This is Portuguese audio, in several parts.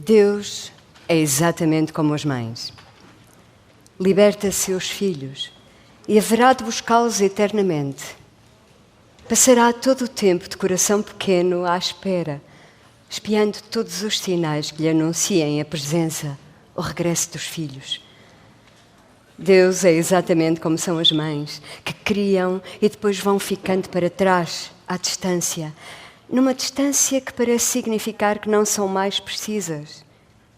Deus é exatamente como as mães. Liberta seus filhos e haverá de buscá-los eternamente. Passará todo o tempo de coração pequeno à espera, espiando todos os sinais que lhe anunciem a presença, o regresso dos filhos. Deus é exatamente como são as mães, que criam e depois vão ficando para trás, à distância, numa distância que parece significar que não são mais precisas.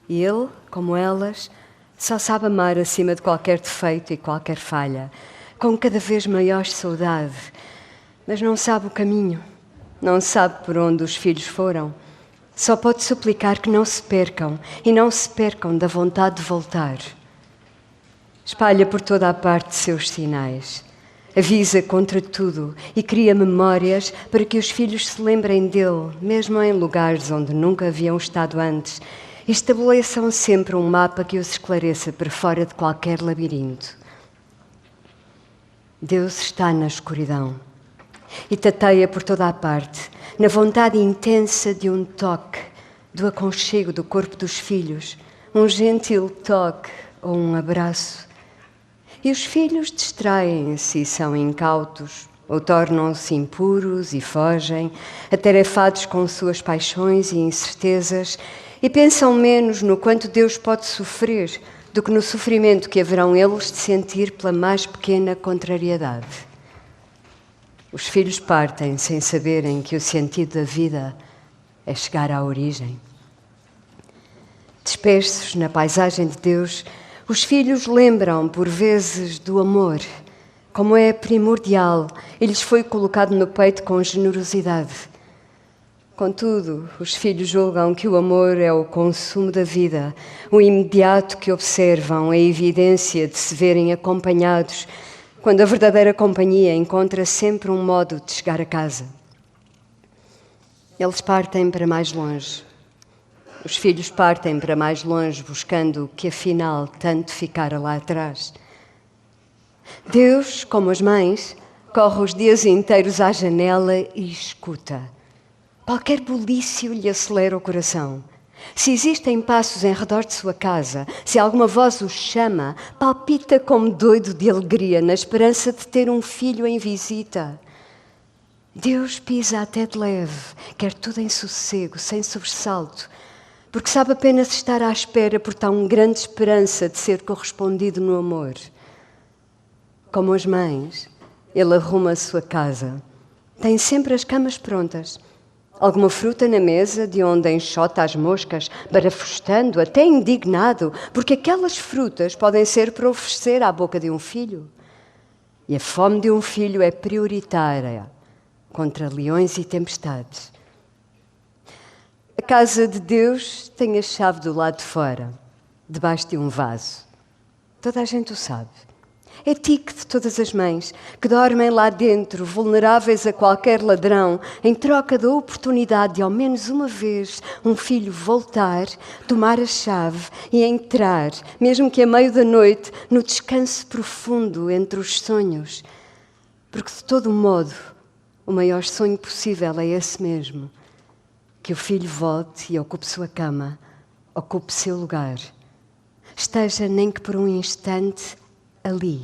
E Ele, como elas, só sabe amar acima de qualquer defeito e qualquer falha, com cada vez maior saudade, mas não sabe o caminho, não sabe por onde os filhos foram. Só pode suplicar que não se percam e não se percam da vontade de voltar. Espalha por toda a parte seus sinais. Avisa contra tudo e cria memórias para que os filhos se lembrem dele, mesmo em lugares onde nunca haviam estado antes, e estabeleçam sempre um mapa que os esclareça para fora de qualquer labirinto. Deus está na escuridão e tateia por toda a parte, na vontade intensa de um toque, do aconchego do corpo dos filhos, um gentil toque ou um abraço. E os filhos distraem-se e são incautos, ou tornam-se impuros e fogem, atarefados com suas paixões e incertezas, e pensam menos no quanto Deus pode sofrer do que no sofrimento que haverão eles de sentir pela mais pequena contrariedade. Os filhos partem sem saberem que o sentido da vida é chegar à origem. Dispersos na paisagem de Deus, os filhos lembram, por vezes, do amor, como é primordial e lhes foi colocado no peito com generosidade. Contudo, os filhos julgam que o amor é o consumo da vida, o imediato que observam, a evidência de se verem acompanhados, quando a verdadeira companhia encontra sempre um modo de chegar a casa. Eles partem para mais longe. Os filhos partem para mais longe buscando o que afinal tanto ficara lá atrás. Deus, como as mães, corre os dias inteiros à janela e escuta. Qualquer bulício lhe acelera o coração. Se existem passos em redor de sua casa, se alguma voz o chama, palpita como doido de alegria na esperança de ter um filho em visita. Deus pisa até de leve, quer tudo em sossego, sem sobressalto, porque sabe apenas estar à espera por tão grande esperança de ser correspondido no amor. Como as mães, ele arruma a sua casa. Tem sempre as camas prontas. Alguma fruta na mesa de onde enxota as moscas, barafustando, até indignado, porque aquelas frutas podem ser para oferecer à boca de um filho. E a fome de um filho é prioritária contra leões e tempestades. A casa de Deus tem a chave do lado de fora, debaixo de um vaso. Toda a gente o sabe. É tique de todas as mães que dormem lá dentro, vulneráveis a qualquer ladrão, em troca da oportunidade de, ao menos uma vez, um filho voltar, tomar a chave e entrar, mesmo que a meio da noite, no descanso profundo entre os sonhos. Porque, de todo modo, o maior sonho possível é esse mesmo. Que o filho volte e ocupe sua cama, ocupe seu lugar. Esteja nem que por um instante ali,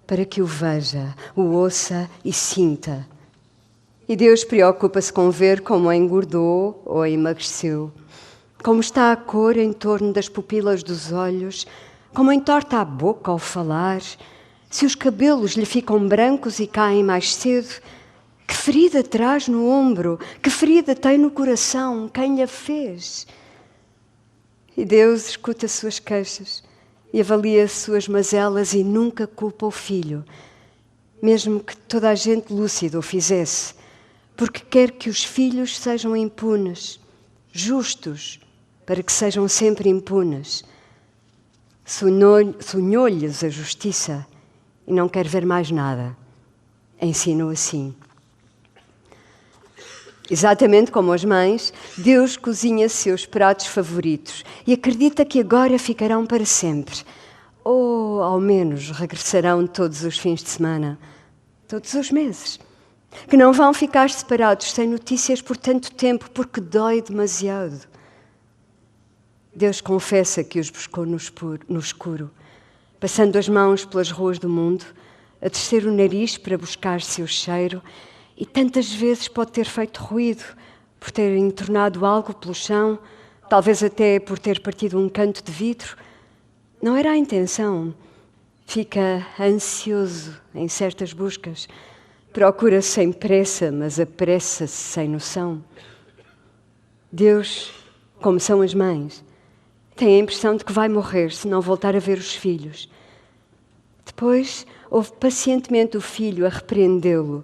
para que o veja, o ouça e sinta. E Deus preocupa-se com ver como engordou ou emagreceu, como está a cor em torno das pupilas dos olhos, como entorta a boca ao falar, se os cabelos lhe ficam brancos e caem mais cedo. Que ferida traz no ombro? Que ferida tem no coração? Quem lhe fez? E Deus escuta suas queixas e avalia suas mazelas e nunca culpa o filho, mesmo que toda a gente lúcida o fizesse, porque quer que os filhos sejam impunes, justos, para que sejam sempre impunes. Sonhou-lhes a justiça e não quer ver mais nada. Ensinou assim. Exatamente como as mães, Deus cozinha seus pratos favoritos e acredita que agora ficarão para sempre. Ou, ao menos, regressarão todos os fins de semana, todos os meses. Que não vão ficar separados sem notícias por tanto tempo, porque dói demasiado. Deus confessa que os buscou no escuro, passando as mãos pelas ruas do mundo, a descer o nariz para buscar seu cheiro, e tantas vezes pode ter feito ruído, por ter entornado algo pelo chão, talvez até por ter partido um canto de vidro. Não era a intenção. Fica ansioso em certas buscas. Procura sem pressa, mas apressa-se sem noção. Deus, como são as mães, tem a impressão de que vai morrer se não voltar a ver os filhos. Depois, ouve pacientemente o filho a repreendê-lo,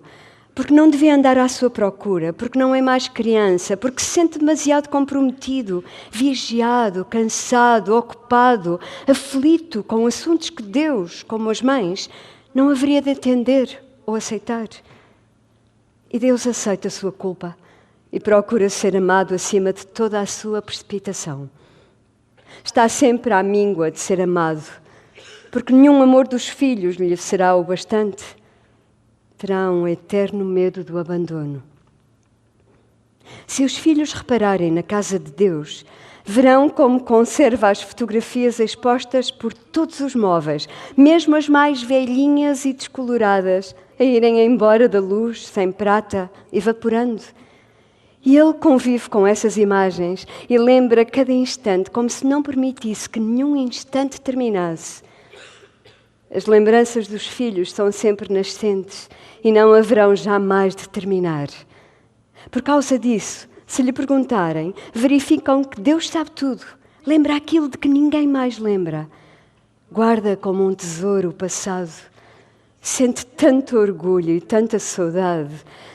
porque não devia andar à sua procura, porque não é mais criança, porque se sente demasiado comprometido, vigiado, cansado, ocupado, aflito com assuntos que Deus, como as mães, não haveria de atender ou aceitar. E Deus aceita a sua culpa e procura ser amado acima de toda a sua precipitação. Está sempre à míngua de ser amado, porque nenhum amor dos filhos lhe será o bastante. Terá um eterno medo do abandono. Se os filhos repararem na casa de Deus, verão como conserva as fotografias expostas por todos os móveis, mesmo as mais velhinhas e descoloradas, a irem embora da luz, sem prata, evaporando. E ele convive com essas imagens e lembra cada instante como se não permitisse que nenhum instante terminasse. As lembranças dos filhos são sempre nascentes e não haverão jamais de terminar. Por causa disso, se lhe perguntarem, verificam que Deus sabe tudo, lembra aquilo de que ninguém mais lembra. Guarda como um tesouro o passado. Sente tanto orgulho e tanta saudade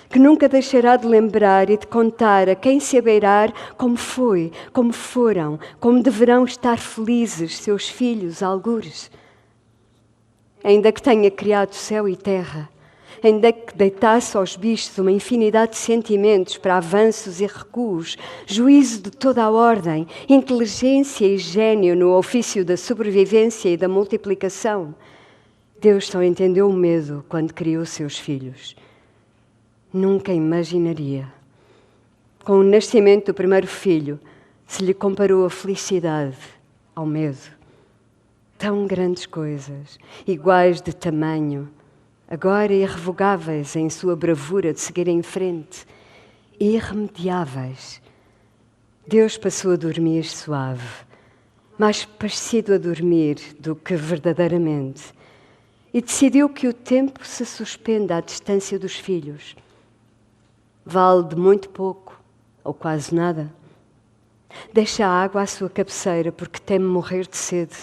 que nunca deixará de lembrar e de contar a quem se abeirar como foi, como foram, como deverão estar felizes seus filhos algures. Ainda que tenha criado céu e terra, ainda que deitasse aos bichos uma infinidade de sentimentos para avanços e recuos, juízo de toda a ordem, inteligência e gênio no ofício da sobrevivência e da multiplicação, Deus só entendeu o medo quando criou seus filhos. Nunca imaginaria. Com o nascimento do primeiro filho, se lhe comparou a felicidade ao medo. Tão grandes coisas, iguais de tamanho, agora irrevogáveis em sua bravura de seguir em frente, irremediáveis. Deus passou a dormir suave, mais parecido a dormir do que verdadeiramente, e decidiu que o tempo se suspenda à distância dos filhos. Vale de muito pouco, ou quase nada. Deixa a água à sua cabeceira porque teme morrer de sede.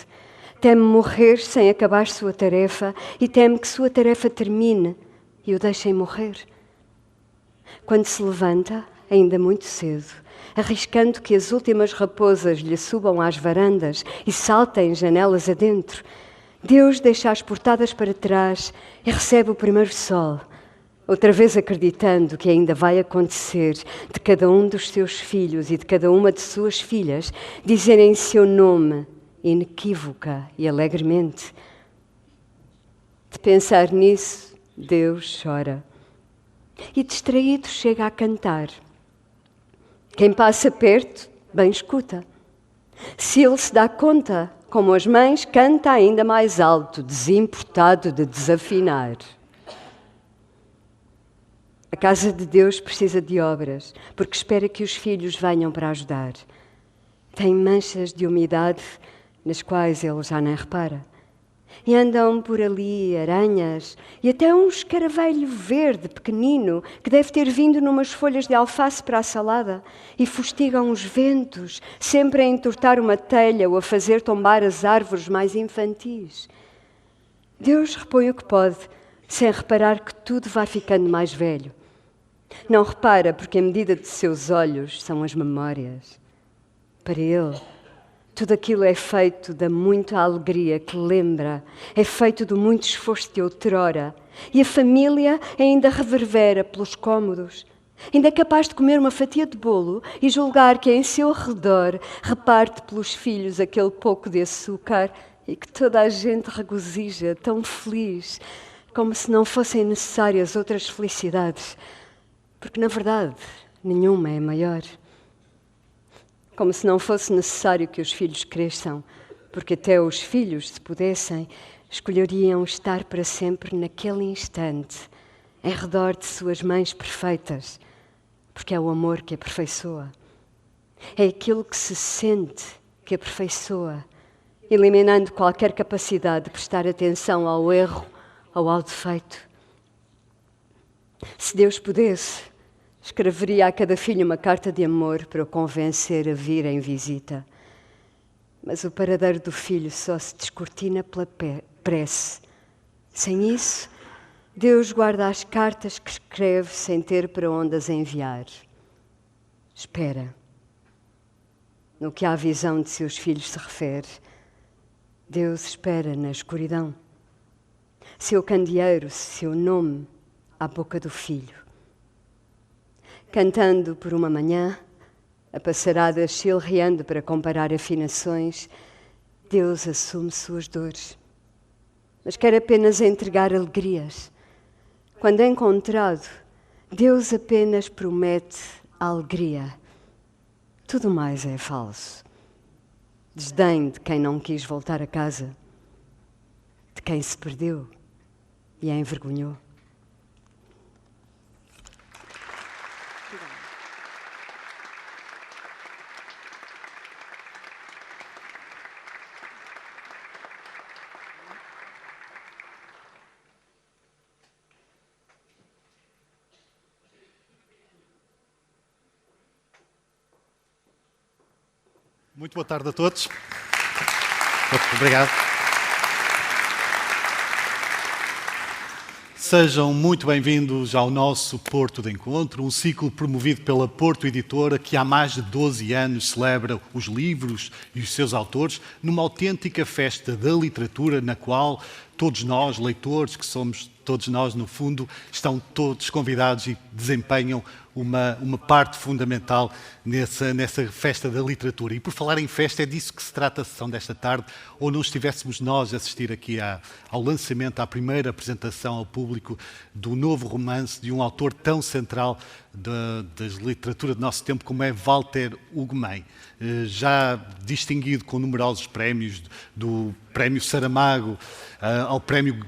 Teme morrer sem acabar sua tarefa e teme que sua tarefa termine e o deixem morrer. Quando se levanta, ainda muito cedo, arriscando que as últimas raposas lhe subam às varandas e saltem janelas adentro, Deus deixa as portadas para trás e recebe o primeiro sol, outra vez acreditando que ainda vai acontecer de cada um dos seus filhos e de cada uma de suas filhas dizerem seu nome inequívoca e alegremente. De pensar nisso, Deus chora. E distraído chega a cantar. Quem passa perto, bem escuta. Se ele se dá conta, como as mães, canta ainda mais alto, desimportado de desafinar. A casa de Deus precisa de obras, porque espera que os filhos venham para ajudar. Tem manchas de umidade nas quais ele já nem repara. E andam por ali aranhas e até um escaravelho verde pequenino que deve ter vindo numas folhas de alface para a salada e fustigam os ventos, sempre a entortar uma telha ou a fazer tombar as árvores mais infantis. Deus repõe o que pode, sem reparar que tudo vai ficando mais velho. Não repara porque a medida de seus olhos são as memórias. Para ele, tudo aquilo é feito da muita alegria que lembra, é feito do muito esforço de outrora. E a família ainda reverbera pelos cômodos. Ainda é capaz de comer uma fatia de bolo e julgar que em seu redor reparte pelos filhos aquele pouco de açúcar e que toda a gente regozija, tão feliz, como se não fossem necessárias outras felicidades. Porque, na verdade, nenhuma é maior. como se não fosse necessário que os filhos cresçam, porque até os filhos, se pudessem, escolheriam estar para sempre naquele instante, em redor de suas mães perfeitas, porque é o amor que aperfeiçoa. É aquilo que se sente que aperfeiçoa, eliminando qualquer capacidade de prestar atenção ao erro ou ao defeito. Se Deus pudesse, escreveria a cada filho uma carta de amor para o convencer a vir em visita. Mas o paradeiro do filho só se descortina pela prece. Sem isso, Deus guarda as cartas que escreve sem ter para onde as enviar. Espera. No que à visão de seus filhos se refere, Deus espera na escuridão. Seu candeeiro, seu nome, à boca do filho. Cantando por uma manhã, a passarada chilreando para comparar afinações, Deus assume suas dores, mas quer apenas entregar alegrias. Quando é encontrado, Deus apenas promete a alegria. Tudo mais é falso. Desdém de quem não quis voltar a casa, de quem se perdeu e a envergonhou. Muito boa tarde a todos. Obrigado. Sejam muito bem-vindos ao nosso Porto de Encontro, um ciclo promovido pela Porto Editora que há mais de 12 anos celebra os livros e os seus autores numa autêntica festa da literatura na qual todos nós, leitores, que somos todos nós no fundo, estão todos convidados e desempenham uma parte fundamental nessa festa da literatura. E por falar em festa, é disso que se trata a sessão desta tarde, ou não estivéssemos nós a assistir aqui ao lançamento, à primeira apresentação ao público do novo romance de um autor tão central da literatura do nosso tempo como é Walter Ugumem, já distinguido com numerosos prémios, do Prémio Saramago ao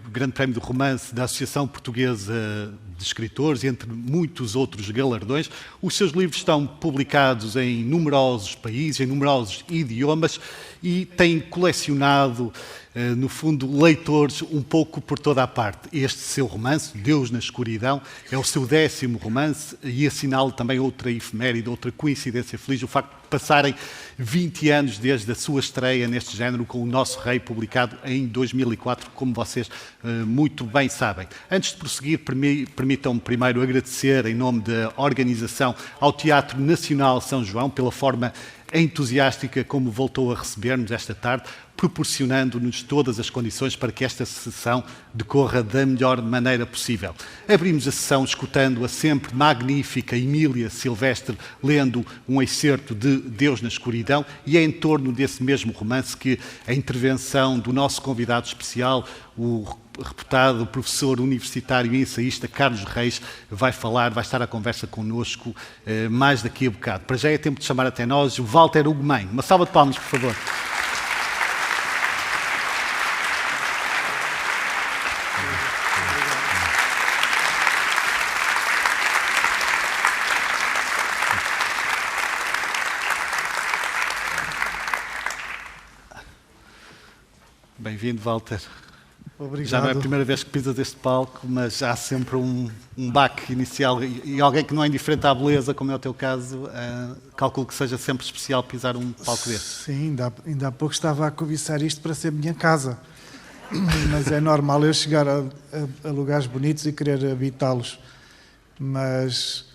Grande Prémio do Romance da Associação Portuguesa de Escritores, entre muitos outros galardões. Os seus livros estão publicados em numerosos países, em numerosos idiomas e tem colecionado, no fundo, leitores um pouco por toda a parte. Este seu romance, Deus na Escuridão, é o seu 10º romance e assinala também outra efeméride, outra coincidência feliz, o facto de passarem 20 anos desde a sua estreia neste género com O Nosso Rei, publicado em 2004, como vocês muito bem sabem. Antes de prosseguir, permitam-me primeiro agradecer, em nome da organização, ao Teatro Nacional São João pela forma entusiástica como voltou a receber-nos esta tarde, proporcionando-nos todas as condições para que esta sessão decorra da melhor maneira possível. Abrimos a sessão escutando a sempre magnífica Emília Silvestre lendo um excerto de Deus na Escuridão, e é em torno desse mesmo romance que a intervenção do nosso convidado especial, o reputado professor universitário e ensaísta Carlos Reis, vai estar à conversa connosco mais daqui a bocado. Para já é tempo de chamar até nós o Walter Ugumem. Uma salva de palmas, por favor. Bem-vindo, Walter. Obrigado. Já não é a primeira vez que pisas este palco, mas há sempre um baque inicial e alguém que não é indiferente à beleza, como é o teu caso, calculo que seja sempre especial pisar um palco deste. Sim, ainda há pouco estava a cobiçar isto para ser minha casa, mas é normal eu chegar a lugares bonitos e querer habitá-los, mas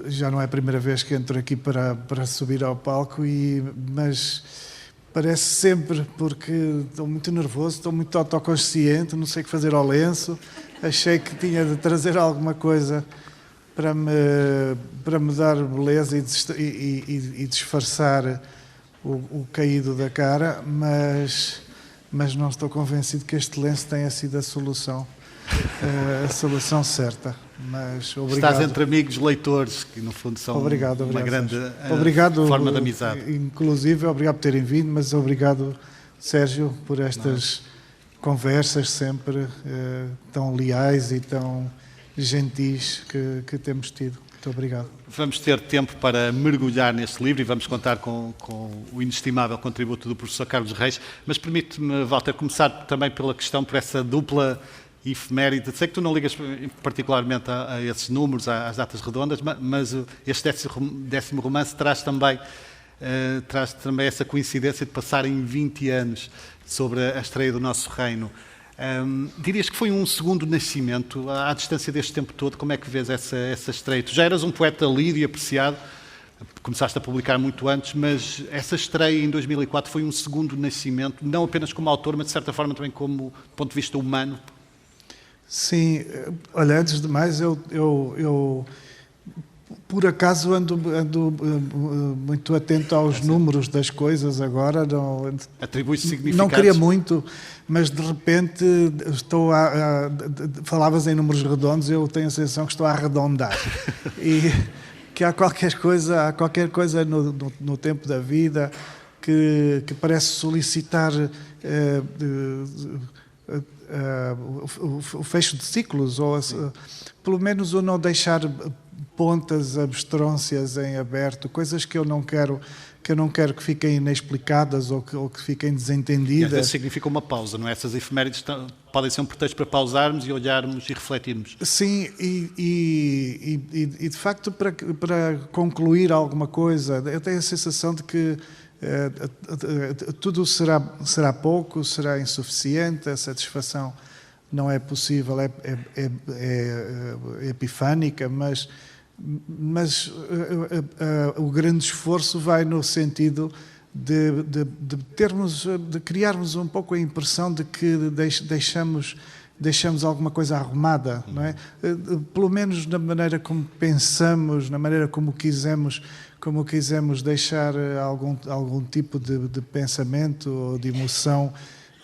já não é a primeira vez que entro aqui para subir ao palco, mas parece sempre, porque estou muito nervoso, estou muito autoconsciente, não sei o que fazer ao lenço. Achei que tinha de trazer alguma coisa para me dar beleza e disfarçar o caído da cara, mas não estou convencido que este lenço tenha sido a solução. a solução certa. Mas obrigado. Estás entre amigos leitores, que no fundo são uma grande forma de amizade. Inclusive, obrigado por terem vindo, mas obrigado, Sérgio, por estas conversas sempre tão leais e tão gentis que temos tido. Muito obrigado. Vamos ter tempo para mergulhar neste livro e vamos contar com o inestimável contributo do professor Carlos Reis, mas permite-me, Walter, começar também pela questão, por essa dupla efeméride. Sei que tu não ligas particularmente a esses números, às datas redondas, mas este 10º romance traz também essa coincidência de passarem 20 anos sobre a estreia do Nosso Reino. Dirias que foi um segundo nascimento, à distância deste tempo todo? Como é que vês essa estreia? Tu já eras um poeta lido e apreciado, começaste a publicar muito antes, mas essa estreia em 2004 foi um segundo nascimento, não apenas como autor, mas de certa forma também como do ponto de vista humano. Sim, olha, antes de mais, eu por acaso ando muito atento aos números das coisas agora. Atribui-se significados? Não queria muito, mas de repente falavas em números redondos, eu tenho a sensação que estou a arredondar. E que há qualquer coisa no tempo da vida que parece solicitar o fecho de ciclos, ou pelo menos o não deixar pontas, abstrôncias em aberto, coisas que eu não quero que fiquem inexplicadas ou que fiquem desentendidas. E às vezes significa uma pausa, não é? Essas efemérides podem ser um pretexto para pausarmos e olharmos e refletirmos. Sim, e de facto para concluir alguma coisa, eu tenho a sensação de que tudo será pouco, será insuficiente, a satisfação não é possível, é epifânica, mas o grande esforço vai no sentido de criarmos um pouco a impressão de que deixamos alguma coisa arrumada, não é? Pelo menos na maneira como pensamos, na maneira como quisemos deixar algum tipo de pensamento ou de emoção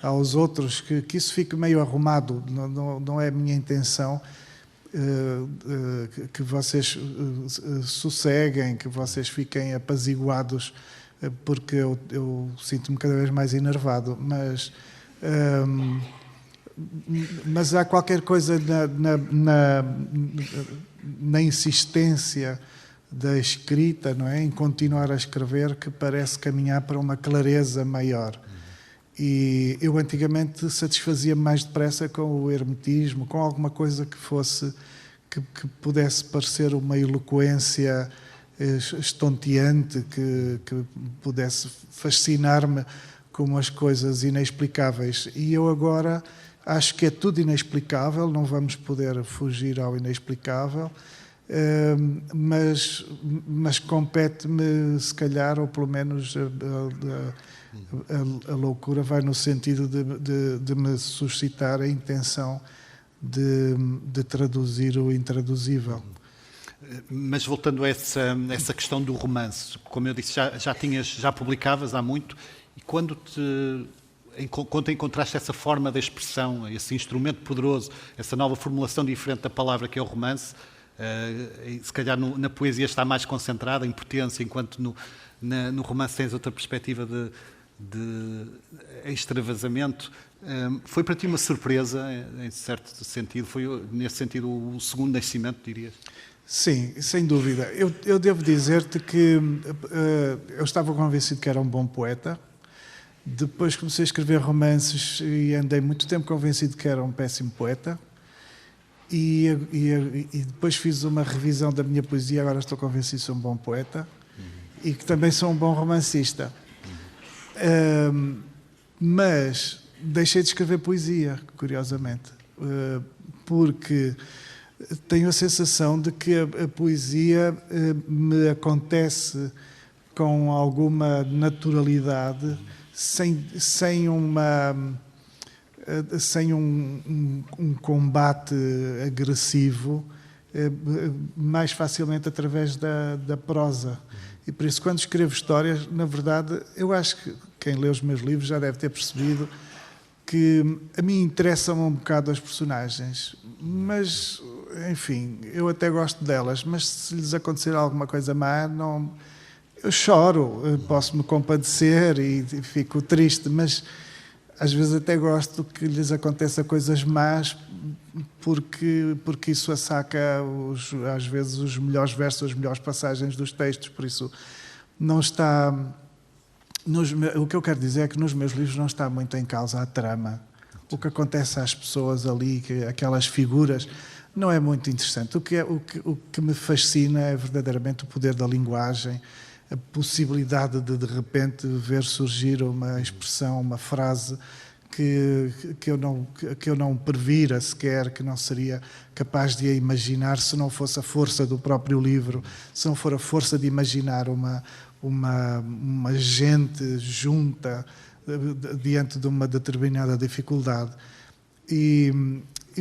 aos outros, que isso fique meio arrumado. Não é a minha intenção que vocês sosseguem, que vocês fiquem apaziguados, porque eu sinto-me cada vez mais enervado, mas há qualquer coisa na insistência da escrita, não é? Em continuar a escrever, que parece caminhar para uma clareza maior. E eu antigamente satisfazia-me mais depressa com o hermetismo, com alguma coisa que pudesse parecer uma eloquência estonteante, que pudesse fascinar-me como as coisas inexplicáveis. E eu agora acho que é tudo inexplicável, não vamos poder fugir ao inexplicável, mas compete-me, se calhar, ou pelo menos a loucura vai no sentido de me suscitar a intenção de traduzir o intraduzível. Mas voltando a essa questão do romance, como eu disse, já publicavas há muito, e quando encontraste essa forma de expressão, esse instrumento poderoso, essa nova formulação diferente da palavra que é o romance, se calhar na poesia está mais concentrada, em potência, enquanto no romance tens outra perspectiva de extravasamento. Foi para ti uma surpresa, em certo sentido? Foi, nesse sentido, o segundo nascimento, dirias? Sim, sem dúvida. Eu devo dizer-te que eu estava convencido que era um bom poeta. Depois comecei a escrever romances e andei muito tempo convencido que era um péssimo poeta. E depois fiz uma revisão da minha poesia, agora estou convencido que sou um bom poeta e que também sou um bom romancista. Mas deixei de escrever poesia, curiosamente, porque tenho a sensação de que a poesia me acontece com alguma naturalidade, sem um combate agressivo, mais facilmente através da prosa. E por isso, quando escrevo histórias, na verdade, eu acho que quem lê os meus livros já deve ter percebido, que a mim interessam um bocado as personagens, mas, enfim, eu até gosto delas, mas se lhes acontecer alguma coisa má, não, eu choro, posso-me compadecer e fico triste, mas às vezes até gosto que lhes aconteça coisas más, porque isso assaca, às vezes, os melhores versos, as melhores passagens dos textos, por isso não está... o que eu quero dizer é que nos meus livros não está muito em causa a trama. O que acontece às pessoas ali, aquelas figuras, não é muito interessante. O que me fascina é verdadeiramente o poder da linguagem, a possibilidade de repente, ver surgir uma expressão, uma frase que eu não previra sequer, que não seria capaz de a imaginar se não fosse a força do próprio livro, se não for a força de imaginar uma gente junta diante de uma determinada dificuldade. E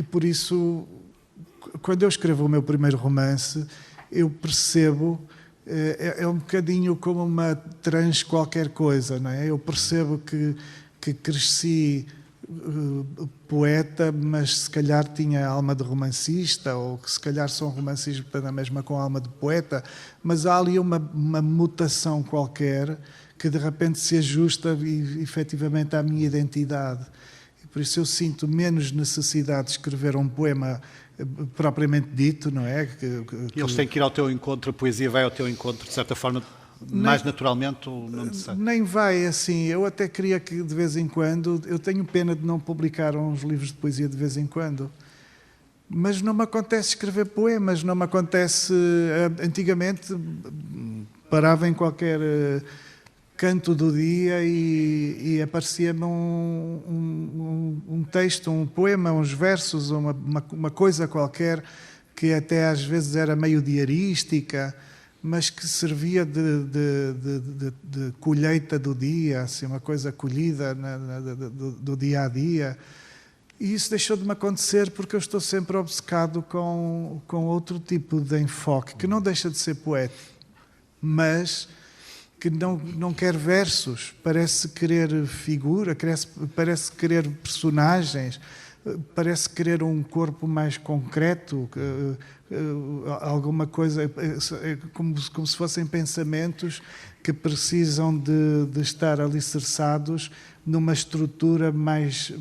por isso, quando eu escrevo o meu primeiro romance, eu percebo, é um bocadinho como uma trans qualquer coisa, não é? Eu percebo que cresci poeta, mas se calhar tinha alma de romancista, ou que se calhar sou um romancista na mesma com alma de poeta, mas há ali uma mutação qualquer que de repente se ajusta efetivamente à minha identidade. E por isso eu sinto menos necessidade de escrever um poema propriamente dito, não é? Eles têm que ir ao teu encontro, a poesia vai ao teu encontro, de certa forma, mais naturalmente ou não necessário? Nem vai assim. Eu até queria que de vez em quando... Eu tenho pena de não publicar uns livros de poesia de vez em quando. Mas não me acontece escrever poemas, não me acontece... Antigamente parava em qualquer canto do dia e aparecia-me um texto, um poema, uns versos, uma coisa qualquer que até às vezes era meio diarística, mas que servia de colheita do dia, assim, uma coisa colhida do dia a dia. E isso deixou de me acontecer porque eu estou sempre obcecado com outro tipo de enfoque, que não deixa de ser poeta, mas que não quer versos, parece querer figura, parece querer personagens, parece querer um corpo mais concreto, alguma coisa, como se fossem pensamentos que precisam de estar alicerçados numa estrutura mais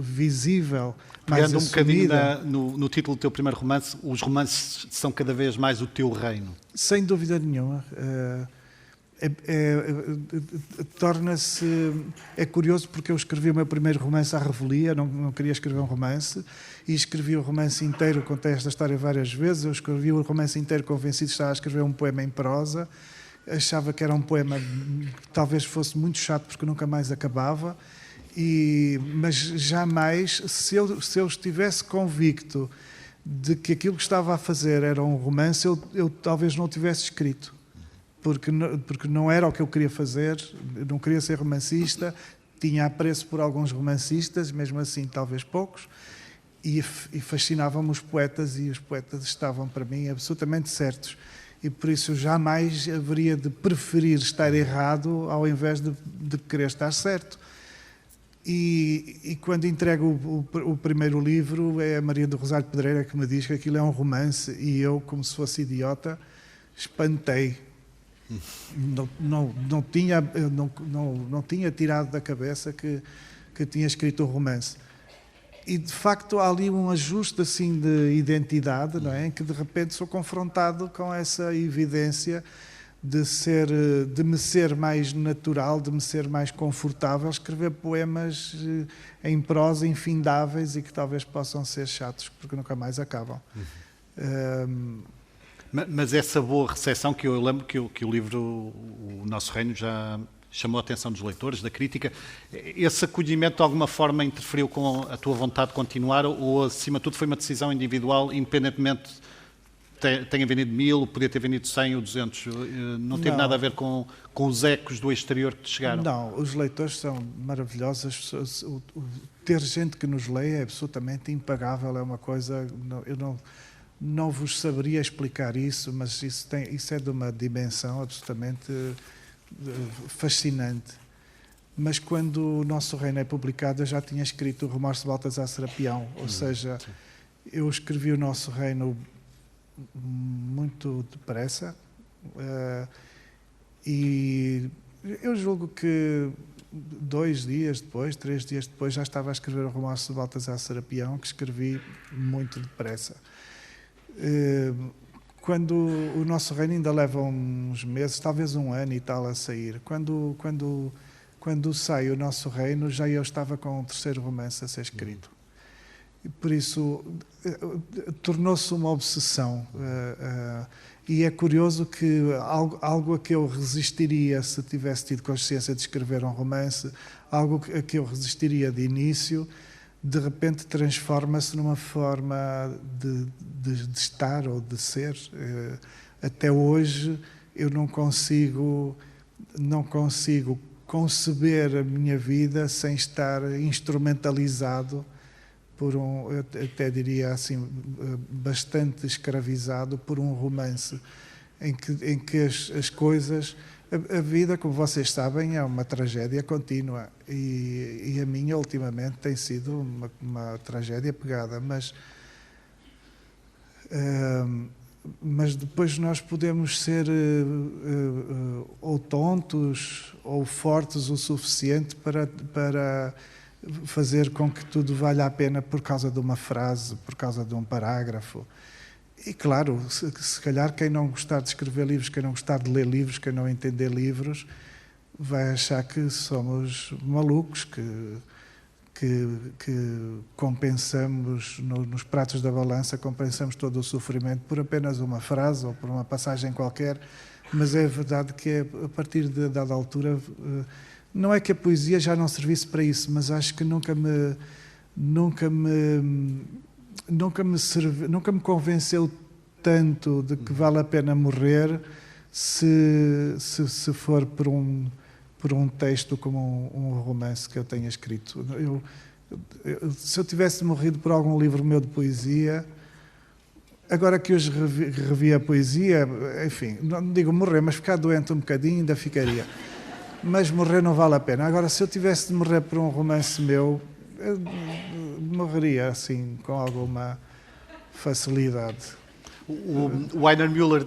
visível, mais Pegando um bocadinho assumida. no título do teu primeiro romance, os romances são cada vez mais o teu reino. Sem dúvida nenhuma. Torna-se... É curioso porque eu escrevi o meu primeiro romance à revelia, não queria escrever um romance, e escrevi o romance inteiro, contei esta história várias vezes, eu escrevi o romance inteiro convencido de estar a escrever um poema em prosa, achava que era um poema que talvez fosse muito chato porque nunca mais acabava, mas jamais, se eu estivesse convicto de que aquilo que estava a fazer era um romance, eu talvez não o tivesse escrito. Porque não era o que eu queria fazer, eu não queria ser romancista, tinha apreço por alguns romancistas, mesmo assim talvez poucos, e fascinavam-me os poetas, e os poetas estavam para mim absolutamente certos. E por isso eu jamais haveria de preferir estar errado ao invés de querer estar certo. E quando entrego o primeiro livro, é a Maria do Rosário Pedreira que me diz que aquilo é um romance, e eu, como se fosse idiota, espantei. Não tinha tirado da cabeça que tinha escrito um romance. E de facto há ali um ajuste assim de identidade, não é? Em que de repente sou confrontado com essa evidência de me ser mais natural, de me ser mais confortável, escrever poemas em prosa infindáveis e que talvez possam ser chatos porque nunca mais acabam. Mas essa boa recepção, que eu lembro que o livro O Nosso Reino já chamou a atenção dos leitores, da crítica, esse acolhimento de alguma forma interferiu com a tua vontade de continuar ou acima de tudo foi uma decisão individual, independentemente tenha vendido 1000, podia ter vendido 100 ou 200, não teve nada a ver com os ecos do exterior que te chegaram? Não, os leitores são maravilhosos, ter gente que nos lê é absolutamente impagável, é uma coisa, eu não vos saberia explicar isso, mas isso é de uma dimensão absolutamente fascinante. mas quando o Nosso Reino é publicado, eu já tinha escrito o Remorso de Baltasar Serapião, ou seja, eu escrevi o Nosso Reino muito depressa, e eu julgo que 2 dias depois, 3 dias depois, já estava a escrever o Remorso de Baltasar Serapião, que escrevi muito depressa. Quando o Nosso Reino ainda leva uns meses, talvez 1 ano e tal a sair, quando sai o Nosso Reino, já eu estava com o 3º romance a ser escrito. E por isso, tornou-se uma obsessão. E é curioso que algo a que eu resistiria se tivesse tido consciência de escrever um romance, algo a que eu resistiria de início, de repente transforma-se numa forma de estar ou de ser. Até hoje eu não consigo conceber a minha vida sem estar instrumentalizado por eu até diria assim, bastante escravizado por um romance em que as coisas... A vida, como vocês sabem, é uma tragédia contínua e a minha, ultimamente, tem sido uma tragédia pegada, mas depois nós podemos ser ou tontos ou fortes o suficiente para fazer com que tudo valha a pena por causa de uma frase, por causa de um parágrafo. E claro, se calhar quem não gostar de escrever livros, quem não gostar de ler livros, quem não entender livros, vai achar que somos malucos, que compensamos nos pratos da balança, compensamos todo o sofrimento por apenas uma frase ou por uma passagem qualquer, mas é verdade que a partir de dada altura, não é que a poesia já não servisse para isso, mas acho que nunca me convenceu tanto de que vale a pena morrer se for por um texto como um romance que eu tenha escrito. Se eu tivesse morrido por algum livro meu de poesia, agora que hoje revi a poesia, enfim, não digo morrer, mas ficar doente um bocadinho ainda ficaria. Mas morrer não vale a pena. Agora, se eu tivesse de morrer por um romance meu, eu morreria assim, com alguma facilidade. O Heiner Müller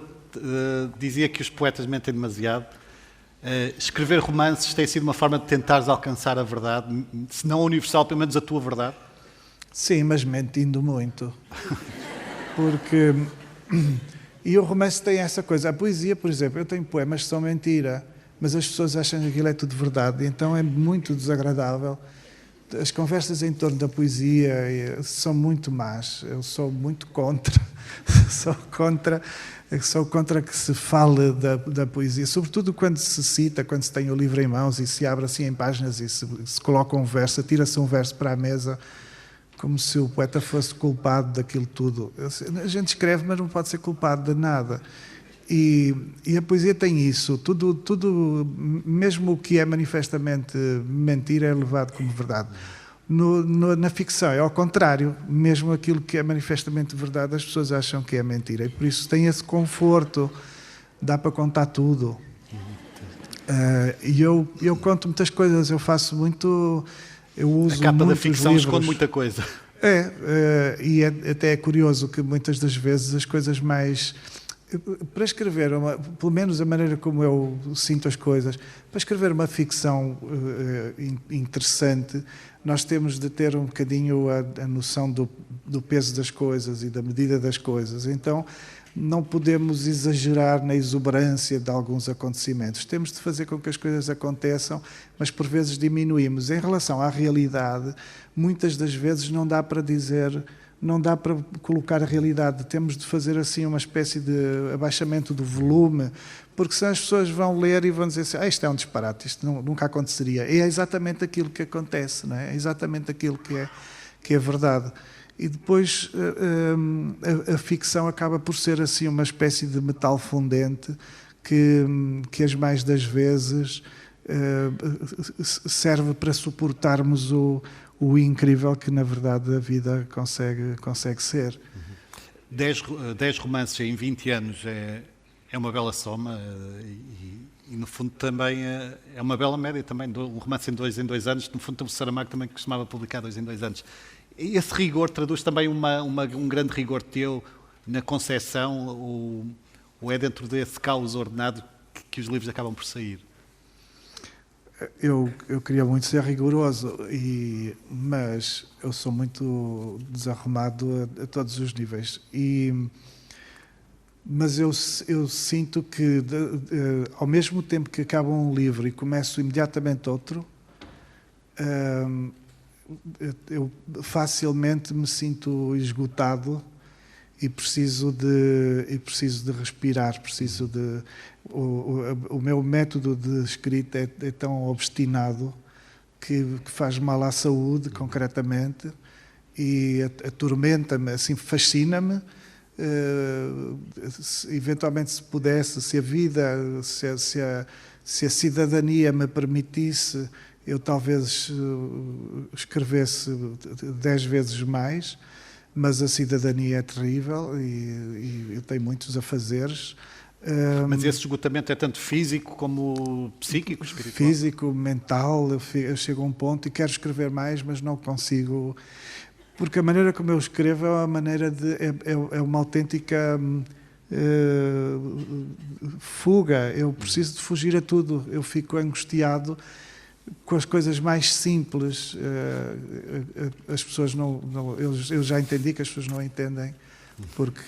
dizia que os poetas mentem demasiado. Escrever romances tem sido uma forma de tentares alcançar a verdade, se não universal, pelo menos a tua verdade? Sim, mas mentindo muito. Porque... E o romance tem essa coisa. A poesia, por exemplo, eu tenho poemas que são mentira, mas as pessoas acham que aquilo é tudo verdade, então é muito desagradável. As conversas em torno da poesia são muito más. Eu sou muito contra. Sou contra que se fale da poesia, sobretudo quando se cita, quando se tem o livro em mãos e se abre assim em páginas e se coloca um verso, tira-se um verso para a mesa, como se o poeta fosse culpado daquilo tudo. A gente escreve, mas não pode ser culpado de nada. E a poesia tem isso, tudo, mesmo o que é manifestamente mentira, é levado como verdade. Na ficção é ao contrário, mesmo aquilo que é manifestamente verdade, as pessoas acham que é mentira, e por isso tem esse conforto, dá para contar tudo. E eu conto muitas coisas, eu faço muito, eu uso a capa da muitos ficção livros. esconde muita coisa. E até é curioso que muitas das vezes as coisas mais... Para escrever, pelo menos a maneira como eu sinto as coisas, para escrever uma ficção interessante, nós temos de ter um bocadinho a noção do peso das coisas e da medida das coisas. Então, não podemos exagerar na exuberância de alguns acontecimentos. Temos de fazer com que as coisas aconteçam, mas por vezes diminuímos. Em relação à realidade, muitas das vezes não dá para dizer... Não dá para colocar a realidade, temos de fazer assim uma espécie de abaixamento do volume, porque senão as pessoas vão ler e vão dizer assim, isto é um disparate, isto nunca aconteceria. E é exatamente aquilo que acontece, não é? É exatamente aquilo que é verdade. E depois a ficção acaba por ser assim uma espécie de metal fundente que as mais das vezes serve para suportarmos o incrível que, na verdade, a vida consegue ser. 10 romances em 20 anos é uma bela soma e E, no fundo, também é uma bela média também, um romance em 2 anos. No fundo, o Saramago também costumava publicar 2 em 2 anos. E esse rigor traduz também um grande rigor teu na concepção, ou é dentro desse caos ordenado que os livros acabam por sair? Eu queria muito ser rigoroso, mas eu sou muito desarrumado a todos os níveis. Mas eu sinto que, ao mesmo tempo que acabo um livro e começo imediatamente outro, eu facilmente me sinto esgotado e preciso de respirar, o meu método de escrita é tão obstinado que faz mal à saúde, concretamente, e atormenta-me, assim, fascina-me. Eventualmente, se pudesse, se a vida, se a cidadania me permitisse, eu talvez escrevesse 10 vezes mais, mas a cidadania é terrível e eu tenho muitos afazeres. Mas esse esgotamento é tanto físico como psíquico, espiritual? Físico, mental. Eu chego a um ponto e quero escrever mais, mas não consigo, porque a maneira como eu escrevo é uma autêntica fuga. Eu preciso de fugir a tudo. Eu fico angustiado com as coisas mais simples. As pessoas eu já entendi que as pessoas não entendem, porque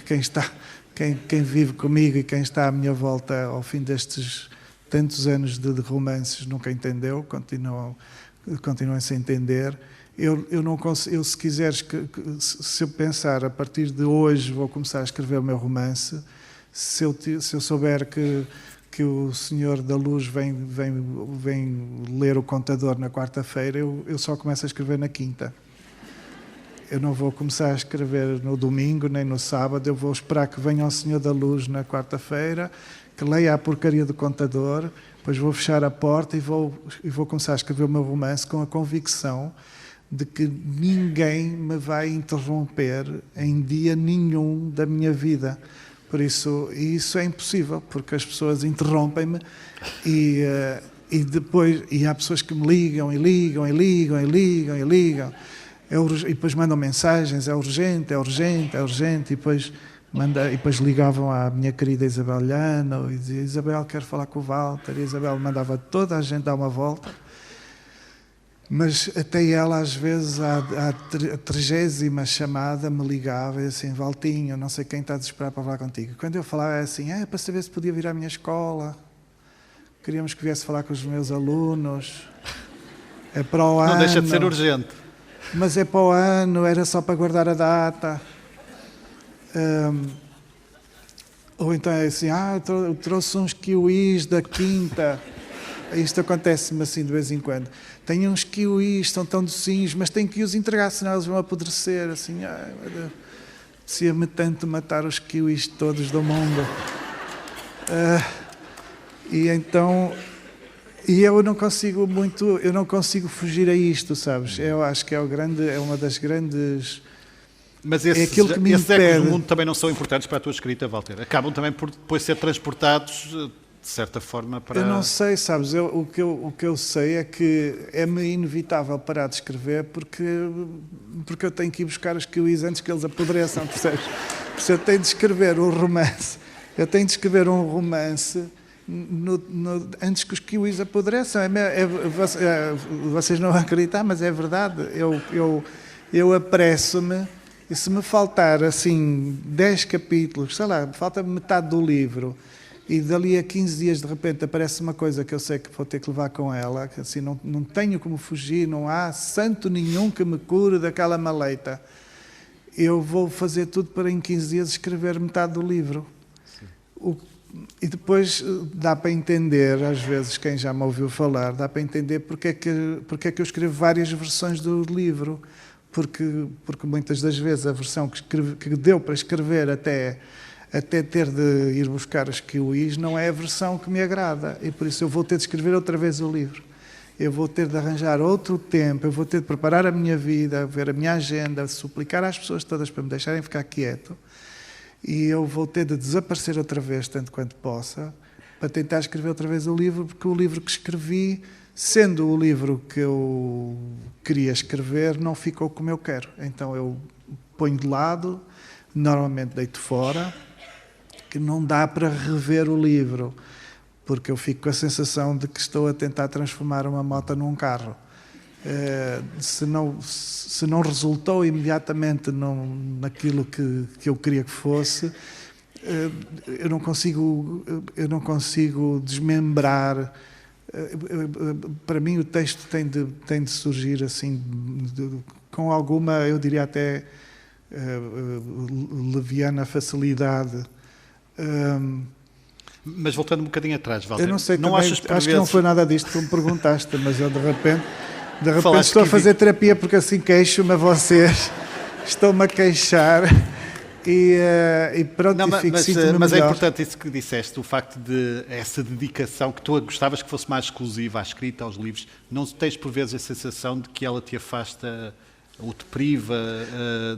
quem vive comigo e quem está à minha volta ao fim destes tantos anos de romances nunca entendeu, continuam sem entender. Eu não consigo, se quiseres, se eu pensar a partir de hoje vou começar a escrever o meu romance, se eu souber que o Senhor da Luz vem ler o Contador na quarta-feira, eu só começo a escrever na quinta. Eu não vou começar a escrever no domingo nem no sábado, eu vou esperar que venha o Senhor da Luz na quarta-feira, que leia a porcaria do Contador, depois vou fechar a porta e vou começar a escrever o meu romance com a convicção de que ninguém me vai interromper em dia nenhum da minha vida. Por isso, isso é impossível, porque as pessoas interrompem-me e depois há pessoas que me ligam e ligam. E depois mandam mensagens, é urgente, e depois ligavam à minha querida Isabel Llano e dizia: Isabel, quero falar com o Walter. E a Isabel mandava toda a gente dar uma volta, mas até ela, às vezes, à 30ª chamada, me ligava e assim: Valtinho, não sei quem está desesperado para falar contigo. Quando eu falava, é assim: para saber se podia vir à minha escola, queríamos que viesse falar com os meus alunos, é para o ano. Não deixa de ser urgente. Mas é para o ano, era só para guardar a data. Ou então é assim: trouxe uns kiwis da quinta. Isto acontece-me assim de vez em quando. Tenho uns kiwis, estão tão docinhos, mas tenho que os entregar, senão eles vão apodrecer. Assim, parecia-me tanto matar os kiwis todos do mundo. E eu não consigo fugir a isto, sabes? Eu acho que é uma das grandes... Mas esses ecos do mundo também não são importantes para a tua escrita, Walter? Acabam também por depois ser transportados, de certa forma, para... Eu não sei, sabes? O que eu sei é que é-me inevitável parar de escrever porque eu tenho que ir buscar os kiwis antes que eles apodreçam, percebes? Se eu tenho de escrever um romance, antes que os kiwis apodreçam. Vocês não vão acreditar, mas é verdade. Eu apresso-me, e se me faltar assim 10 capítulos, sei lá, falta metade do livro, e dali a 15 dias de repente aparece uma coisa que eu sei que vou ter que levar com ela, que assim não tenho como fugir, não há santo nenhum que me cure daquela maleita, eu vou fazer tudo para em 15 dias escrever metade do livro. E depois dá para entender, às vezes, quem já me ouviu falar, dá para entender porque é que eu escrevo várias versões do livro. Porque muitas das vezes a versão que deu para escrever até ter de ir buscar os kiwis não é a versão que me agrada. E por isso eu vou ter de escrever outra vez o livro. Eu vou ter de arranjar outro tempo, eu vou ter de preparar a minha vida, ver a minha agenda, suplicar às pessoas todas para me deixarem ficar quieto. E eu vou ter de desaparecer outra vez, tanto quanto possa, para tentar escrever outra vez o livro, porque o livro que escrevi, sendo o livro que eu queria escrever, não ficou como eu quero. Então eu ponho de lado, normalmente deito fora, que não dá para rever o livro, porque eu fico com a sensação de que estou a tentar transformar uma moto num carro. Se não resultou imediatamente naquilo que eu queria que fosse, eu não consigo desmembrar. Para mim o texto tem de surgir assim, com alguma, eu diria até leviana facilidade. Mas voltando um bocadinho atrás, Walter, eu não sei, não também, achas por acho vezes... que não foi nada disto que me perguntaste, mas eu de repente Falaste estou a que fazer terapia porque assim queixo-me a vocês, estou-me a queixar e pronto, Não, sinto-me mas é melhor. importante isso que disseste, o facto de essa dedicação, que tu gostavas que fosse mais exclusiva à escrita, aos livros, não tens por vezes a sensação de que ela te afasta ou te priva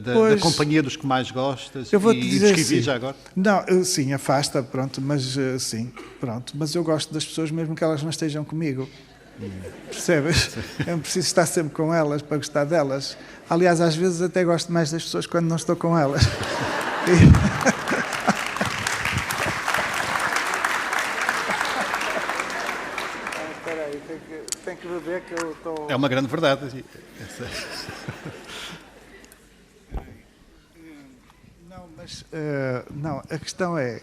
da companhia dos que mais gostas? Eu vou-te e dizer dos que assim, já agora? não, sim, afasta, pronto, mas sim, pronto, mas eu gosto das pessoas mesmo que elas não estejam comigo. Percebes? Eu não preciso estar sempre com elas para gostar delas. Aliás, às vezes até gosto mais das pessoas quando não estou com elas. Espera aí, tem que beber que eu estou... É uma grande verdade. Não, mas não, a questão é...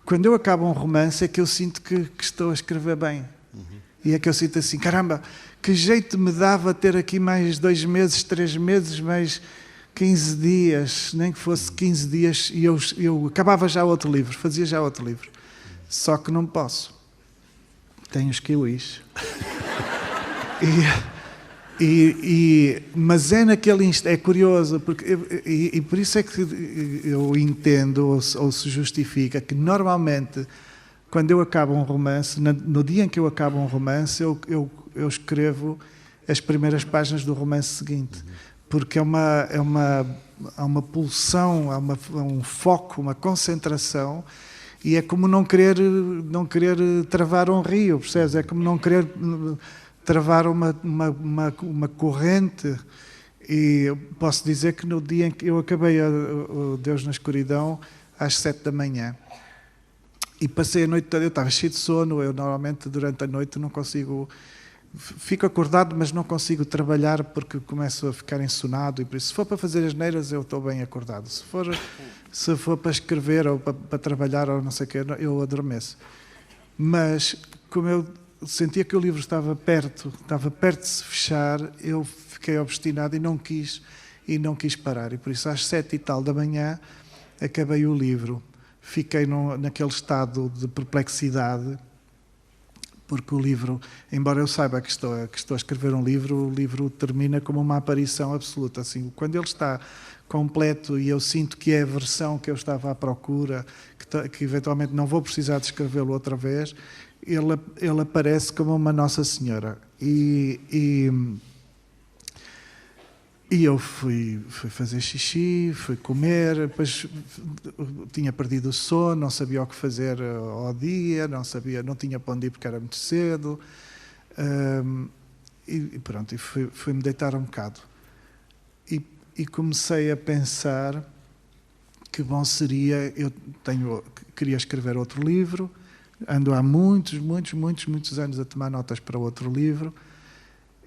quando eu acabo um romance é que eu sinto que estou a escrever bem. E é que eu sinto assim, caramba, que jeito me dava ter aqui mais 2 meses, 3 meses, mais 15 dias, nem que fosse 15 dias, e eu acabava já outro livro, fazia já outro livro. Só que não posso. Tenho os kiwis. Mas é naquele instante, é curioso, porque e por isso é que eu entendo ou se justifica que normalmente quando eu acabo um romance, no dia em que eu acabo um romance, eu escrevo as primeiras páginas do romance seguinte, porque é uma pulsão, há um foco, uma concentração, e é como não querer travar um rio, percebes? É como não querer travar uma corrente. E eu posso dizer que no dia em que eu acabei o Deus na Escuridão, às 7 da manhã, e passei a noite toda, eu estava cheio de sono, eu normalmente durante a noite não consigo, fico acordado, mas não consigo trabalhar porque começo a ficar ensonado, e por isso, se for para fazer as neiras, eu estou bem acordado. Se for para escrever ou para trabalhar ou não sei o quê, eu adormeço. Mas, como eu sentia que o livro estava perto de se fechar, eu fiquei obstinado e não quis parar. E por isso, às 7 e tal da manhã, acabei o livro. Fiquei naquele estado de perplexidade, porque o livro, embora eu saiba que estou a escrever um livro, o livro termina como uma aparição absoluta. Assim, quando ele está completo e eu sinto que é a versão que eu estava à procura, que eventualmente não vou precisar de escrevê-lo outra vez, ele aparece como uma Nossa Senhora. E eu fui fazer xixi, fui comer, depois tinha perdido o sono, não sabia o que fazer ao dia, não tinha para onde ir porque era muito cedo. E pronto, fui-me deitar um bocado. E comecei a pensar que bom seria, queria escrever outro livro, ando há muitos anos a tomar notas para outro livro,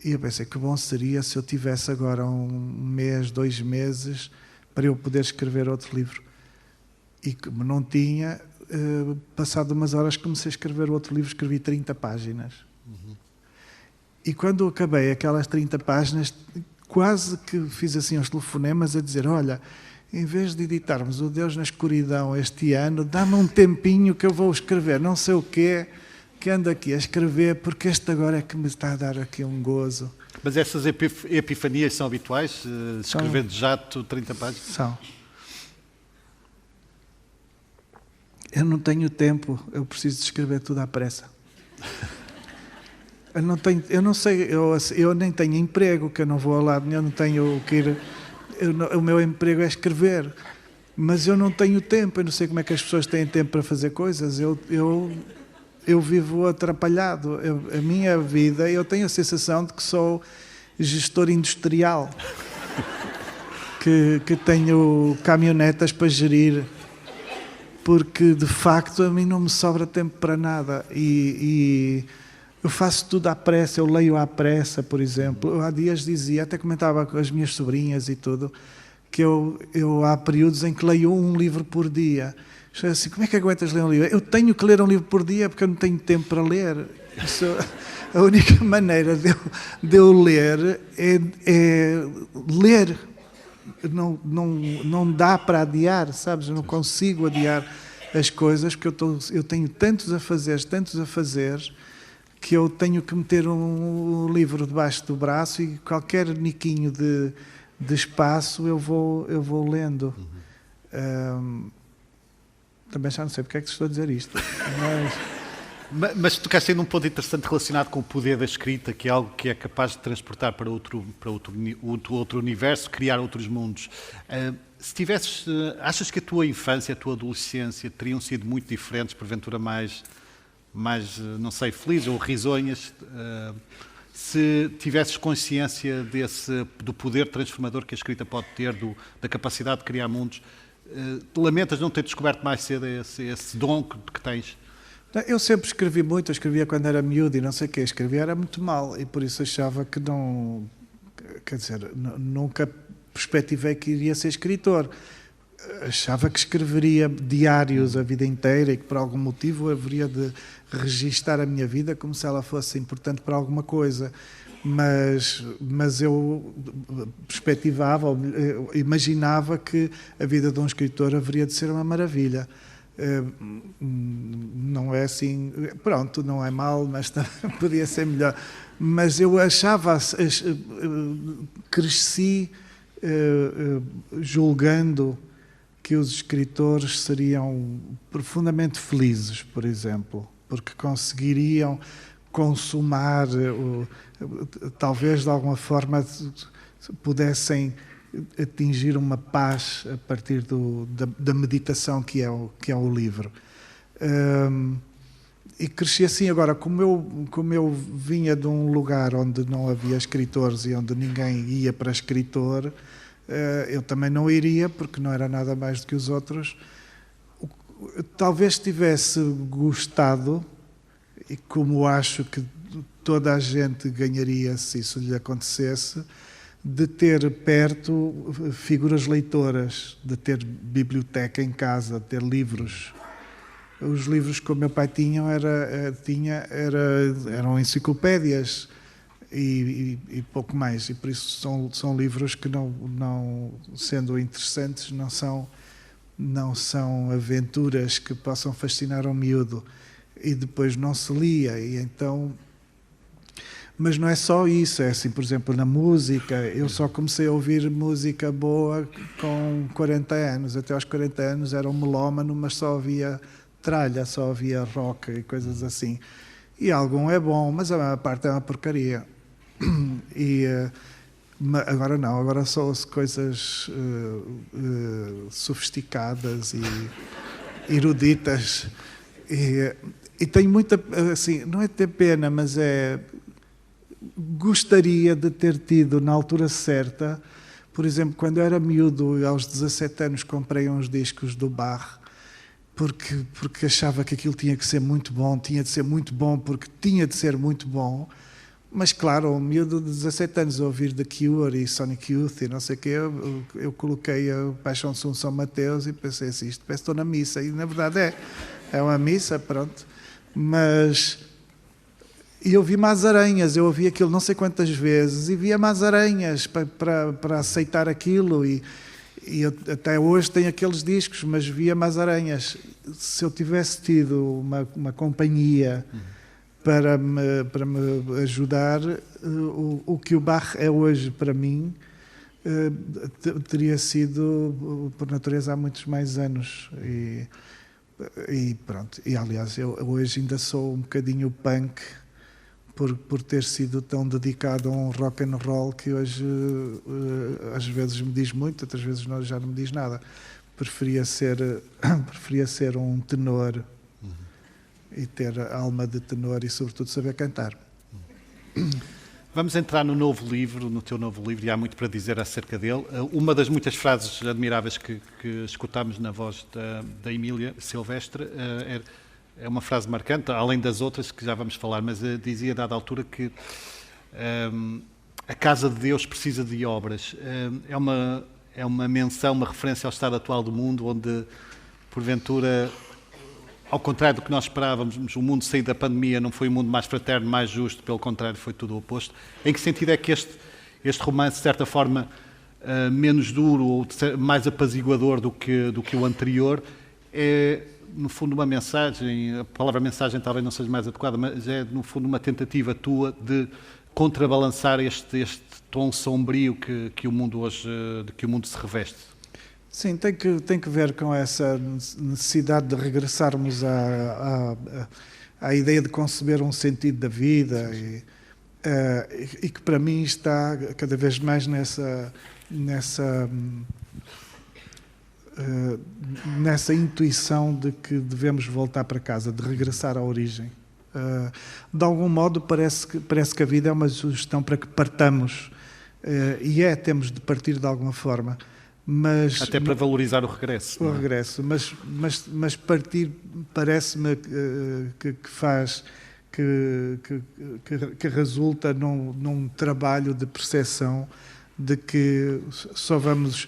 e eu pensei que bom seria se eu tivesse agora 1 mês, 2 meses, para eu poder escrever outro livro. E como não tinha, passado umas horas comecei a escrever outro livro, escrevi 30 páginas. E quando acabei aquelas 30 páginas, quase que fiz assim uns telefonemas a dizer, olha, em vez de editarmos o Deus na Escuridão este ano, dá-me um tempinho que eu vou escrever, não sei o quê, que ando aqui a escrever, porque este agora é que me está a dar aqui um gozo. Mas essas epifanias são habituais? Escrever de jato 30 páginas? São. Eu não tenho tempo, eu preciso de escrever tudo à pressa. Eu não sei, eu nem tenho emprego, que eu não vou ao lado, eu não tenho que ir... O meu emprego é escrever. Mas eu não tenho tempo, eu não sei como é que as pessoas têm tempo para fazer coisas. Eu vivo atrapalhado. A minha vida, eu tenho a sensação de que sou gestor industrial, que tenho caminhonetas para gerir, porque de facto a mim não me sobra tempo para nada. E eu faço tudo à pressa, eu leio à pressa, por exemplo. Eu há dias dizia, até comentava com as minhas sobrinhas e tudo, que eu há períodos em que leio um livro por dia. Assim, como é que aguentas ler um livro? Eu tenho que ler um livro por dia porque eu não tenho tempo para ler. Isso, a única maneira de eu ler é ler. Não dá para adiar, sabes? Eu não consigo adiar as coisas porque eu tenho tantos afazeres, que eu tenho que meter um livro debaixo do braço e qualquer niquinho de espaço eu vou lendo. Também já não sei porque é que estou a dizer isto. Mas tocaste aí num ponto interessante relacionado com o poder da escrita, que é algo que é capaz de transportar para outro universo, criar outros mundos. Se tivesses, achas que a tua infância, a tua adolescência teriam sido muito diferentes, porventura mais não sei, felizes ou risonhas, se tivesses consciência do poder transformador que a escrita pode ter, da capacidade de criar mundos? Lamentas não ter descoberto mais cedo esse dom que tens? Eu sempre escrevi muito, eu escrevia quando era miúdo e não sei o quê, escrevia era muito mal e por isso achava que não, quer dizer, nunca perspectivei que iria ser escritor. Achava que escreveria diários a vida inteira e que por algum motivo haveria de registar a minha vida como se ela fosse importante para alguma coisa. Mas eu perspectivava, imaginava que a vida de um escritor haveria de ser uma maravilha. Não é assim, pronto, não é mal, mas podia ser melhor. Mas eu achava, cresci julgando que os escritores seriam profundamente felizes, por exemplo, porque conseguiriam consumar, talvez de alguma forma pudessem atingir uma paz a partir da meditação que é o livro. E cresci assim. Agora, como eu vinha de um lugar onde não havia escritores e onde ninguém ia para escritor, eu também não iria, porque não era nada mais do que os outros. Talvez tivesse gostado, e como acho que toda a gente ganharia se isso lhe acontecesse, de ter perto figuras leitoras, de ter biblioteca em casa, de ter livros. Os livros que o meu pai tinha eram enciclopédias e pouco mais, e por isso são livros que não sendo interessantes, não são aventuras que possam fascinar um miúdo, e depois não se lia, e então... Mas não é só isso, é assim, por exemplo, na música, eu só comecei a ouvir música boa com 40 anos, até aos 40 anos era um melómano, mas só havia tralha, só havia rock e coisas assim. E algum é bom, mas a maior parte é uma porcaria. E agora não, agora só ouço coisas sofisticadas e eruditas. E tenho muita, assim, não é ter pena, mas gostaria de ter tido na altura certa. Por exemplo, quando eu era miúdo, aos 17 anos, comprei uns discos do Bach, porque achava que aquilo tinha que ser muito bom, tinha de ser muito bom, porque tinha de ser muito bom. Mas claro, um miúdo de 17 anos a ouvir The Cure e Sonic Youth e não sei o quê, eu coloquei a Paixão de São Mateus e pensei assim, isto parece que estou na missa, e na verdade é uma missa, pronto. Mas eu vi Mas-Aranhas, eu ouvi aquilo não sei quantas vezes e via Mas-Aranhas para aceitar aquilo, e eu até hoje tenho aqueles discos, mas via Mas-Aranhas. Se eu tivesse tido uma companhia para me ajudar, o que o Bach é hoje para mim teria sido por natureza há muitos mais anos. E pronto, e aliás eu hoje ainda sou um bocadinho punk por ter sido tão dedicado a um rock and roll que hoje às vezes me diz muito, outras vezes já não me diz nada, preferia ser um tenor e ter a alma de tenor e, sobretudo, saber cantar. Vamos entrar no teu novo livro, e há muito para dizer acerca dele. Uma das muitas frases admiráveis que escutámos na voz da Emília Silvestre é uma frase marcante, além das outras que já vamos falar, mas dizia, a dada altura, que a casa de Deus precisa de obras. É uma menção, uma referência ao estado atual do mundo, onde, porventura, ao contrário do que nós esperávamos, o mundo saído da pandemia não foi um mundo mais fraterno, mais justo, pelo contrário, foi tudo o oposto. Em que sentido é que este romance, de certa forma, menos duro ou mais apaziguador do que o anterior, é, no fundo, uma mensagem, a palavra mensagem talvez não seja mais adequada, mas é, no fundo, uma tentativa tua de contrabalançar este tom sombrio que o mundo hoje, de que o mundo se reveste? Sim, tem que ver com essa necessidade de regressarmos à ideia de conceber um sentido da vida e que para mim está cada vez mais nessa intuição de que devemos voltar para casa, de regressar à origem. De algum modo parece que a vida é uma sugestão para que partamos, temos de partir de alguma forma. Mas, até para valorizar o regresso. O regresso, mas partir parece-me que resulta num trabalho de percepção de que só vamos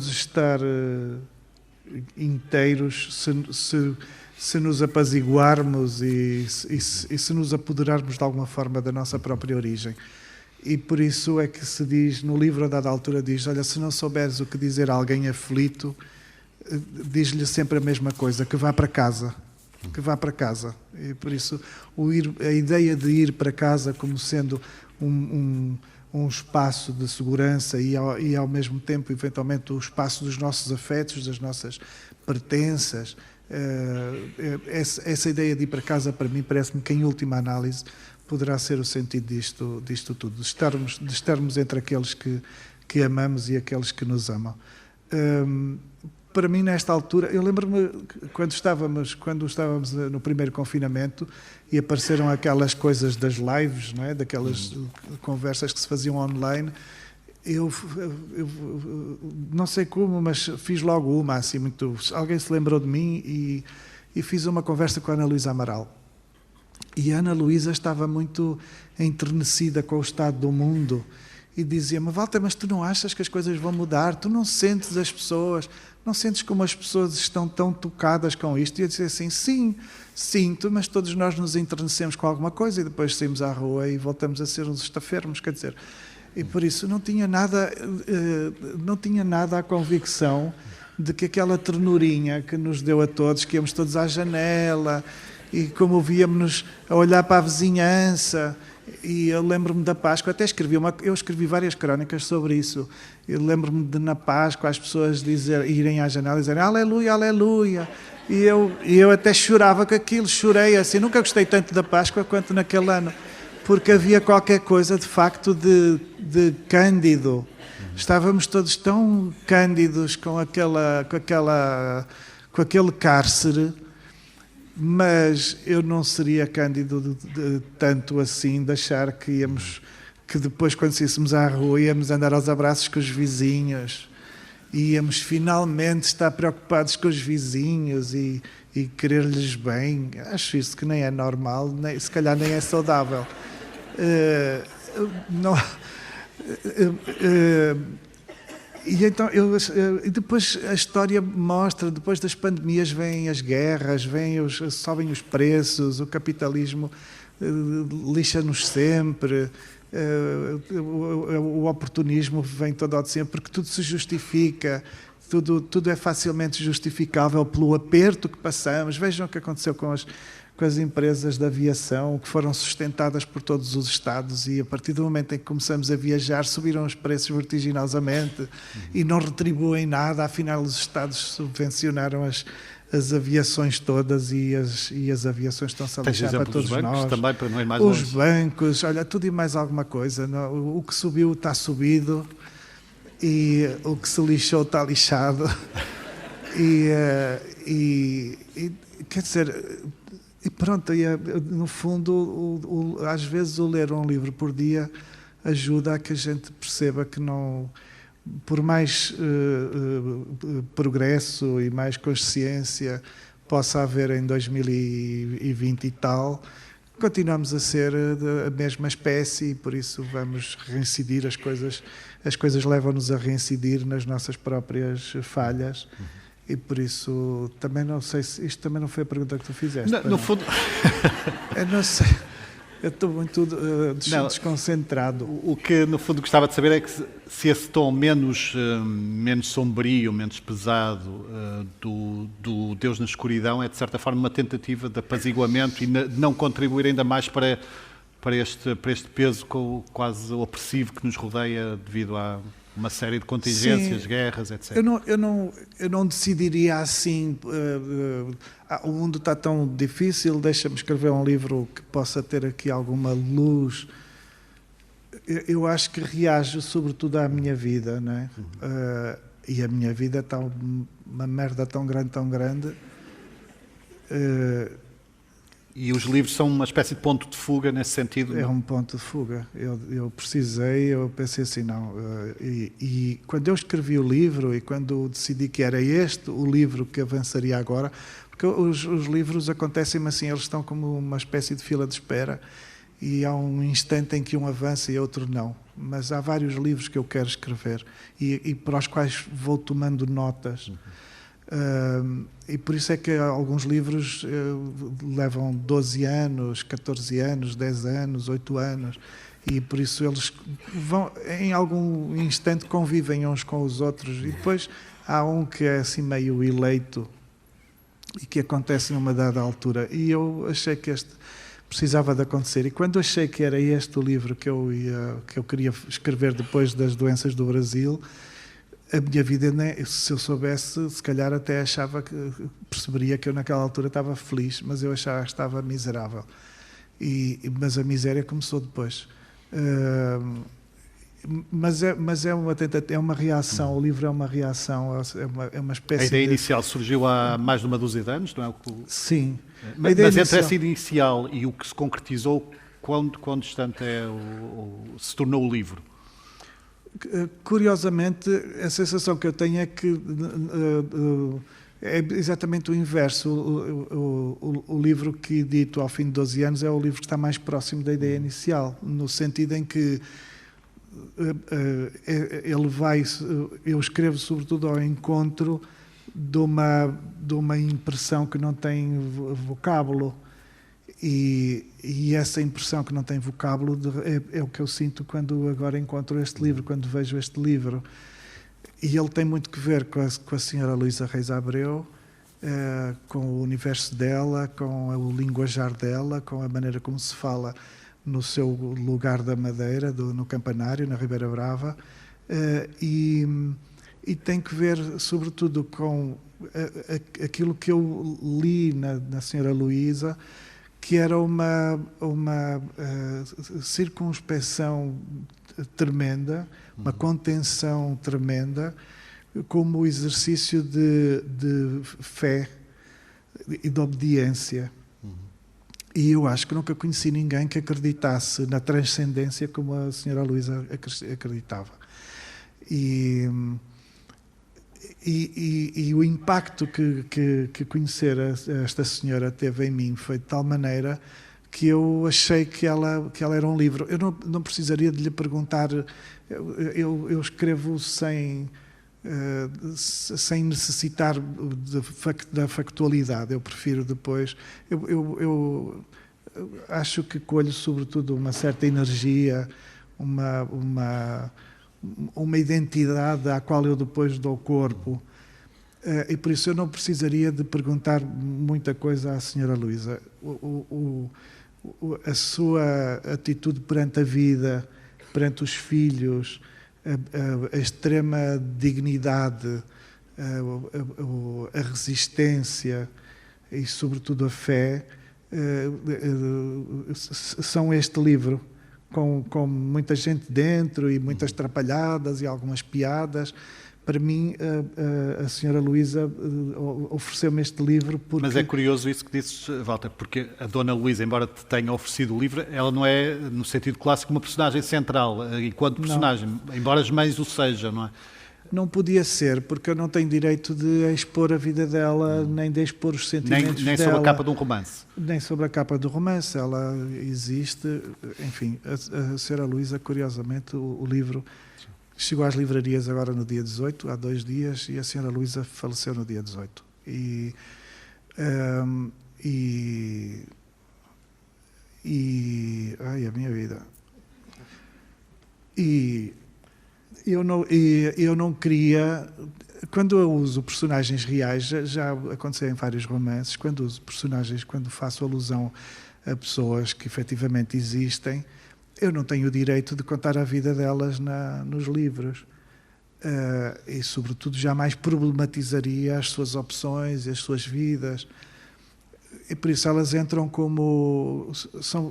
estar inteiros se nos apaziguarmos e se nos apoderarmos de alguma forma da nossa própria origem. E por isso é que se diz, no livro a dada altura diz, olha, se não souberes o que dizer a alguém aflito, diz-lhe sempre a mesma coisa, que vá para casa. Que vá para casa. E por isso a ideia de ir para casa como sendo um espaço de segurança e ao mesmo tempo, eventualmente, o espaço dos nossos afetos, das nossas pertenças, essa ideia de ir para casa, para mim, parece-me que, em última análise, poderá ser o sentido disto tudo, de estarmos entre aqueles que amamos e aqueles que nos amam. Para mim, nesta altura, eu lembro-me quando estávamos no primeiro confinamento e apareceram aquelas coisas das lives, não é? Daquelas conversas que se faziam online, eu não sei como, mas fiz logo uma, assim, muito... Alguém se lembrou de mim e fiz uma conversa com a Ana Luísa Amaral. E a Ana Luísa estava muito enternecida com o estado do mundo e dizia-me, Walter, mas tu não achas que as coisas vão mudar? Tu não sentes as pessoas, não sentes como as pessoas estão tão tocadas com isto? E eu disse assim, sim, sinto, mas todos nós nos enternecemos com alguma coisa e depois saímos à rua e voltamos a ser uns estafermos, quer dizer. E por isso não tinha nada a convicção de que aquela ternurinha que nos deu a todos, que íamos todos à janela... E como víamos-nos a olhar para a vizinhança, e eu lembro-me da Páscoa, até eu escrevi várias crónicas sobre isso. Eu lembro-me de, na Páscoa, as pessoas irem à janela e dizerem aleluia, aleluia. E eu até chorava com aquilo, chorei assim. Nunca gostei tanto da Páscoa quanto naquele ano, porque havia qualquer coisa, de facto, de cândido. Estávamos todos tão cândidos com aquele cárcere. Mas eu não seria cândido tanto assim, de achar que depois, quando saíssemos à rua, íamos andar aos abraços com os vizinhos, íamos finalmente estar preocupados com os vizinhos e querer-lhes bem. Acho isso que nem é normal, se calhar nem é saudável. E então, depois a história mostra, depois das pandemias vêm as guerras, sobem os preços, o capitalismo lixa-nos sempre, o oportunismo vem todo ao de sempre, porque tudo se justifica, tudo é facilmente justificável pelo aperto que passamos. Vejam o que aconteceu com as empresas de aviação, que foram sustentadas por todos os Estados, e a partir do momento em que começamos a viajar, subiram os preços vertiginosamente e não retribuem nada. Afinal, os Estados subvencionaram as aviações todas e as aviações estão-se a lixar para todos nós. Também, para não ir mais os longe. Bancos, olha, tudo e mais alguma coisa. O que subiu está subido e o que se lixou está lixado. Quer dizer, e pronto, no fundo, às vezes o ler um livro por dia ajuda a que a gente perceba que não, por mais progresso e mais consciência possa haver em 2020 e tal, continuamos a ser a mesma espécie e por isso vamos reincidir, as coisas levam-nos a reincidir nas nossas próprias falhas. E por isso, também não sei se isto também não foi a pergunta que tu fizeste. No fundo... Eu não sei. Eu estou muito desconcentrado. O que, no fundo, gostava de saber é que se esse tom menos sombrio, menos pesado do Deus na escuridão é, de certa forma, uma tentativa de apaziguamento e de não contribuir ainda mais para este peso quase opressivo que nos rodeia devido a uma série de contingências, sim, guerras, etc. Eu não decidiria assim, o mundo está tão difícil, deixa-me escrever um livro que possa ter aqui alguma luz. Eu acho que reage sobretudo à minha vida, não é? E a minha vida está uma merda tão grande. E os livros são uma espécie de ponto de fuga nesse sentido? É um ponto de fuga. Eu pensei assim, não. E quando eu escrevi o livro e quando decidi que era este o livro que avançaria agora, porque os livros acontecem assim, eles estão como uma espécie de fila de espera e há um instante em que um avança e outro não. Mas há vários livros que eu quero escrever e para os quais vou tomando notas. E por isso é que alguns livros levam 12 anos, 14 anos, 10 anos, 8 anos e por isso eles vão, em algum instante convivem uns com os outros e depois há um que é assim meio eleito e que acontece numa dada altura e eu achei que este precisava de acontecer e quando achei que era este o livro que eu queria escrever depois das doenças do Brasil, a minha vida, se eu soubesse, se calhar até perceberia que eu naquela altura estava feliz, mas eu achava que estava miserável. Mas a miséria começou depois. Mas é uma reação, o livro é uma reação, é uma espécie de... A ideia inicial surgiu há mais de uma dúzia de anos, não é? Sim. Mas entre essa inicial e o que se concretizou, quão distante se tornou o livro? Curiosamente, a sensação que eu tenho é que é exatamente o inverso. O livro que edito ao fim de 12 anos é o livro que está mais próximo da ideia inicial, no sentido em que eu escrevo sobretudo ao encontro de uma impressão que não tem vocábulo. E essa impressão que não tem vocábulo é o que eu sinto quando agora encontro este livro, quando vejo este livro. E ele tem muito que ver com a senhora Luísa Reis Abreu, com o universo dela, com o linguajar dela, com a maneira como se fala no seu lugar da Madeira, no Campanário, na Ribeira Brava. E tem que ver, sobretudo, com aquilo que eu li na senhora Luísa, que era uma circunspeção tremenda, uma contenção tremenda, como exercício de fé e de obediência. E eu acho que nunca conheci ninguém que acreditasse na transcendência como a senhora Luísa acreditava. E o impacto que conhecer esta senhora teve em mim foi de tal maneira que eu achei que ela era um livro. Eu não precisaria de lhe perguntar, eu escrevo sem necessitar da factualidade. Eu prefiro depois... Eu acho que colho sobretudo uma certa energia, uma identidade à qual eu depois dou corpo. E por isso eu não precisaria de perguntar muita coisa à senhora Luísa. A sua atitude perante a vida, perante os filhos, a extrema dignidade, a resistência e, sobretudo, a fé, são este livro, com muita gente dentro e muitas trapalhadas e algumas piadas, para mim, a senhora Luísa ofereceu-me este livro porque... Mas é curioso isso que dizes, Walter, porque a Dona Luísa, embora te tenha oferecido o livro, ela não é, no sentido clássico, uma personagem central, enquanto personagem, não. Embora as mães o sejam, não é? Não podia ser, porque eu não tenho direito de expor a vida dela, nem de expor os sentimentos nem dela. sobre a capa de um romance. Nem sobre a capa do romance. Ela existe. Enfim, a senhora Luísa, curiosamente, o livro chegou às livrarias agora no dia 18, há 2 dias, e a senhora Luísa faleceu no dia 18. Ai, a minha vida. Eu não queria... Quando eu uso personagens reais, já aconteceu em vários romances, quando uso personagens, quando faço alusão a pessoas que efetivamente existem, eu não tenho o direito de contar a vida delas nos livros. E, sobretudo, jamais problematizaria as suas opções e as suas vidas. E por isso elas entram como...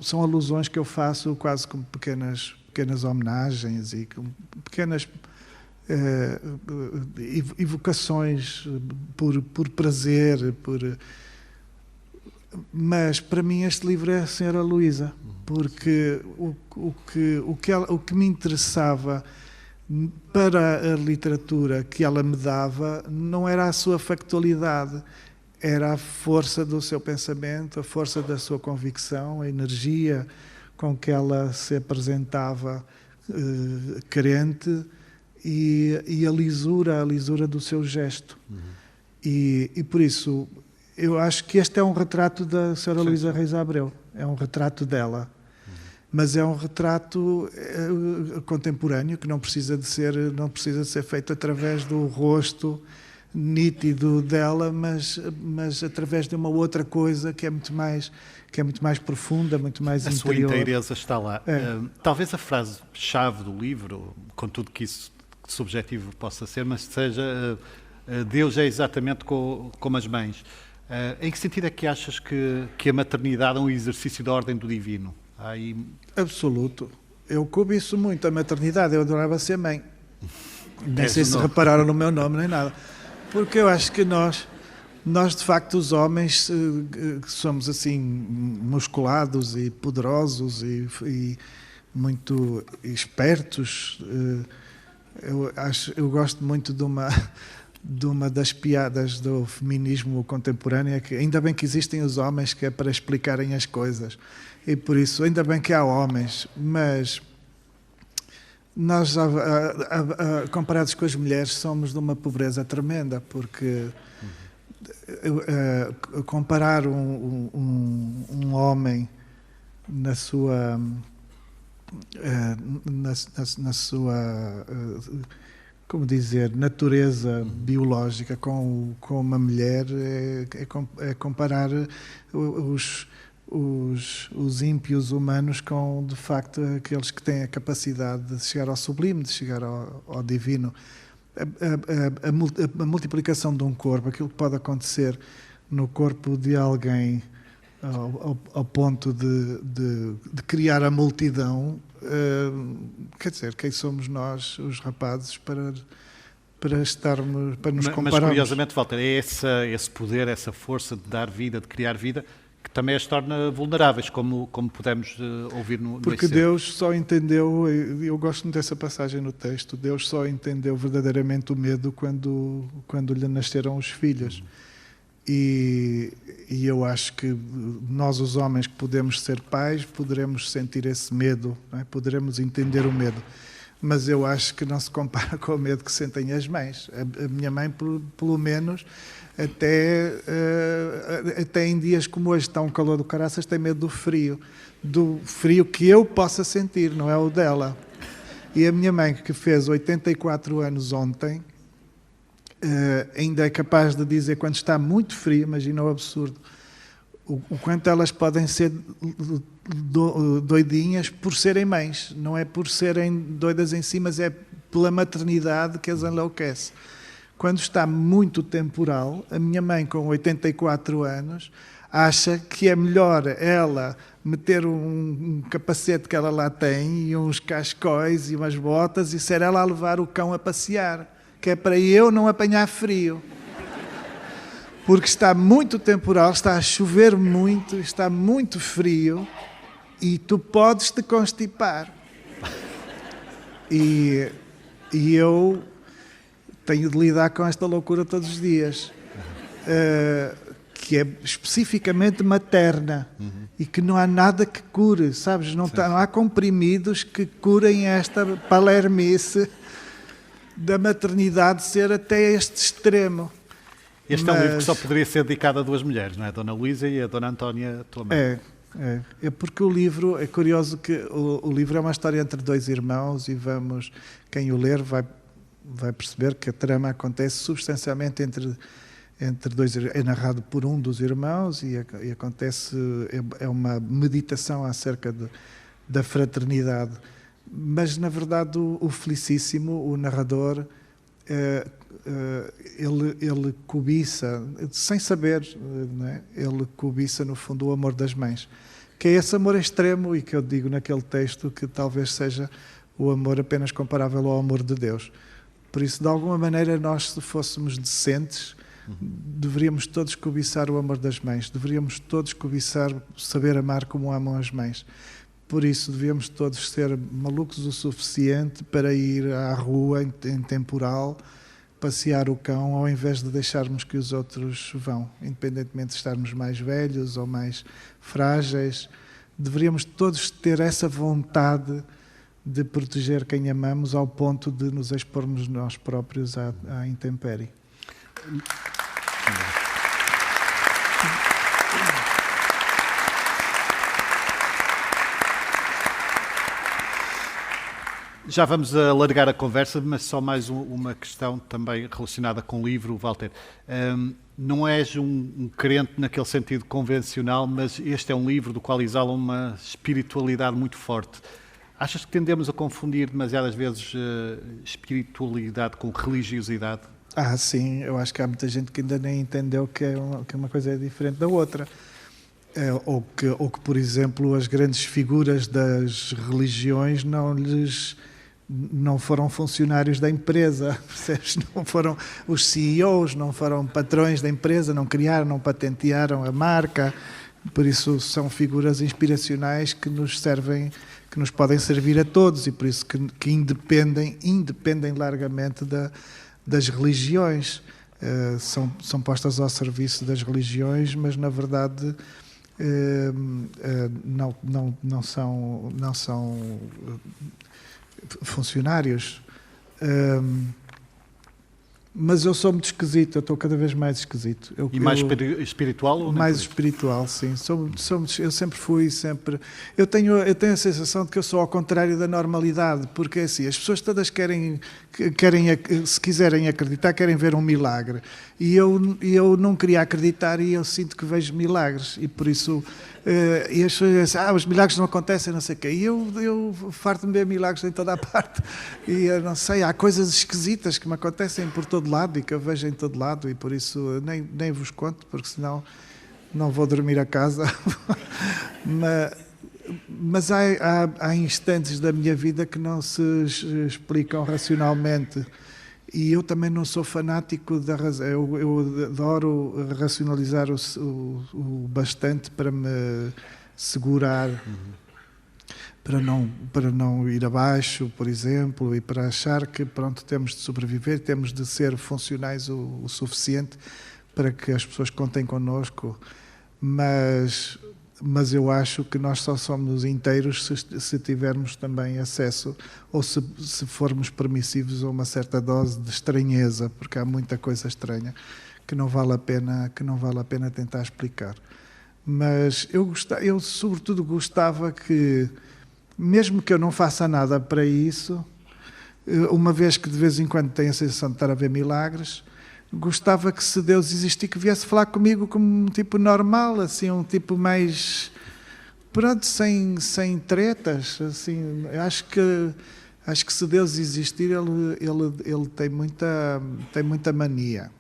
São alusões que eu faço quase como pequenas homenagens e pequenas evocações por prazer, mas para mim este livro é a senhora Luísa, porque o que me interessava para a literatura que ela me dava não era a sua factualidade, era a força do seu pensamento, a força da sua convicção, a energia com que ela se apresentava carente e a lisura do seu gesto. E por isso, eu acho que este é um retrato da Sra. Luísa Reis Abreu, é um retrato dela, mas é um retrato contemporâneo que não precisa de ser feito através do rosto nítido dela, mas através de uma outra coisa que é muito mais profunda, muito mais interior. A sua inteireza está lá. Talvez a frase-chave do livro, com tudo que isso subjetivo possa ser, mas seja Deus é exatamente como as mães. Em que sentido é que achas que a maternidade é um exercício da ordem do divino? Absoluto. Eu cobiço muito a maternidade, eu adorava ser mãe. Nem sei se repararam no meu nome nem nada. Porque eu acho que nós de facto, os homens, que somos assim musculados e poderosos e muito espertos, eu gosto muito de uma das piadas do feminismo contemporâneo, que ainda bem que existem os homens que é para explicarem as coisas, e por isso ainda bem que há homens, mas nós, comparados com as mulheres, somos de uma pobreza tremenda, porque comparar um homem na sua como dizer, natureza biológica com uma mulher é comparar os ímpios humanos com, de facto, aqueles que têm a capacidade de chegar ao sublime, de chegar ao divino. A multiplicação de um corpo, aquilo que pode acontecer no corpo de alguém ao ponto de criar a multidão, quer dizer, quem somos nós, os rapazes, para nos compararmos? Mas curiosamente, Walter, é esse poder, essa força de dar vida, de criar vida, que também as torna vulneráveis, como pudemos ouvir no Porque Deus só entendeu, eu gosto muito dessa passagem no texto, Deus só entendeu verdadeiramente o medo quando lhe nasceram os filhos. E eu acho que nós, os homens que podemos ser pais, poderemos sentir esse medo, não é? Poderemos entender o medo. Mas eu acho que não se compara com o medo que sentem as mães. A minha mãe, pelo menos, até em dias como hoje, está um calor do caraças, tem medo do frio que eu possa sentir, não é o dela. E a minha mãe, que fez 84 anos ontem, ainda é capaz de dizer, quando está muito frio, imagina o absurdo, o quanto elas podem ser doidinhas por serem mães, não é por serem doidas em si, mas é pela maternidade que as enlouquece. Quando está muito temporal, a minha mãe, com 84 anos, acha que é melhor ela meter um capacete que ela lá tem e uns cascóis e umas botas e ser ela a levar o cão a passear. que é para eu não apanhar frio. Porque está muito temporal, está a chover muito, está muito frio e tu podes te constipar. E eu tenho de lidar com esta loucura todos os dias, que é especificamente materna e que não há nada que cure, sabes? Não há comprimidos que curem esta palermice da maternidade ser até este extremo. Este é um livro que só poderia ser dedicado a duas mulheres, não é? A Dona Luísa e a Dona Antónia, tua mãe. É porque o livro, é curioso que o livro é uma história entre dois irmãos e quem o ler vai perceber que a trama acontece substancialmente entre dois, é narrado por um dos irmãos e acontece, é uma meditação acerca da fraternidade. Mas, na verdade, o Felicíssimo, o narrador, ele cobiça, sem saber, não é? Ele cobiça, no fundo, o amor das mães, que é esse amor extremo e que eu digo naquele texto que talvez seja o amor apenas comparável ao amor de Deus. Por isso, de alguma maneira, nós, se fôssemos decentes, deveríamos todos cobiçar o amor das mães, deveríamos todos cobiçar saber amar como amam as mães. Por isso, devíamos todos ser malucos o suficiente para ir à rua em temporal, passear o cão, ao invés de deixarmos que os outros vão, independentemente de estarmos mais velhos ou mais frágeis. Deveríamos todos ter essa vontade de proteger quem amamos ao ponto de nos expormos nós próprios à intempérie. Já vamos alargar a conversa, mas só mais uma questão também relacionada com o livro, Walter. Não és um crente naquele sentido convencional, mas este é um livro do qual exala uma espiritualidade muito forte. Achas que tendemos a confundir demasiadas vezes espiritualidade com religiosidade? Sim, eu acho que há muita gente que ainda nem entendeu que uma coisa é diferente da outra. Ou que, por exemplo, as grandes figuras das religiões não foram funcionários da empresa, percebes? Não foram os CEOs, não foram patrões da empresa, não criaram, não patentearam a marca. Por isso são figuras inspiracionais que nos servem, que nos podem servir a todos e por isso que independem largamente das religiões. São postas ao serviço das religiões, mas na verdade não são funcionários. Mas eu sou muito esquisito, eu estou cada vez mais esquisito. Mais espiritual? Ou mais espiritual, sim. Eu sempre fui, Eu tenho a sensação de que eu sou ao contrário da normalidade, porque é assim, as pessoas todas querem, se quiserem acreditar, querem ver um milagre. E eu não queria acreditar e eu sinto que vejo milagres. E por isso, e as pessoas dizem, os milagres não acontecem, não sei o quê. E eu farto-me ver milagres em toda a parte. E eu não sei, há coisas esquisitas que me acontecem por todo lado e que eu vejo em todo lado. E por isso nem vos conto, porque senão não vou dormir a casa. Mas há instantes da minha vida que não se explicam racionalmente. E eu também não sou fanático da razão. Eu adoro racionalizar o bastante para me segurar, para não ir abaixo, por exemplo, e para achar que pronto, temos de sobreviver, temos de ser funcionais o suficiente para que as pessoas contem connosco. Mas eu acho que nós só somos inteiros se tivermos também acesso ou se formos permissivos a uma certa dose de estranheza, porque há muita coisa estranha que não vale a pena tentar explicar. Mas eu sobretudo gostava que, mesmo que eu não faça nada para isso, uma vez que de vez em quando tenho a sensação de estar a ver milagres, gostava que, se Deus existir, que viesse falar comigo como um tipo normal, assim, um tipo mais, pronto, sem tretas, assim. Acho que se Deus existir, ele tem muita mania.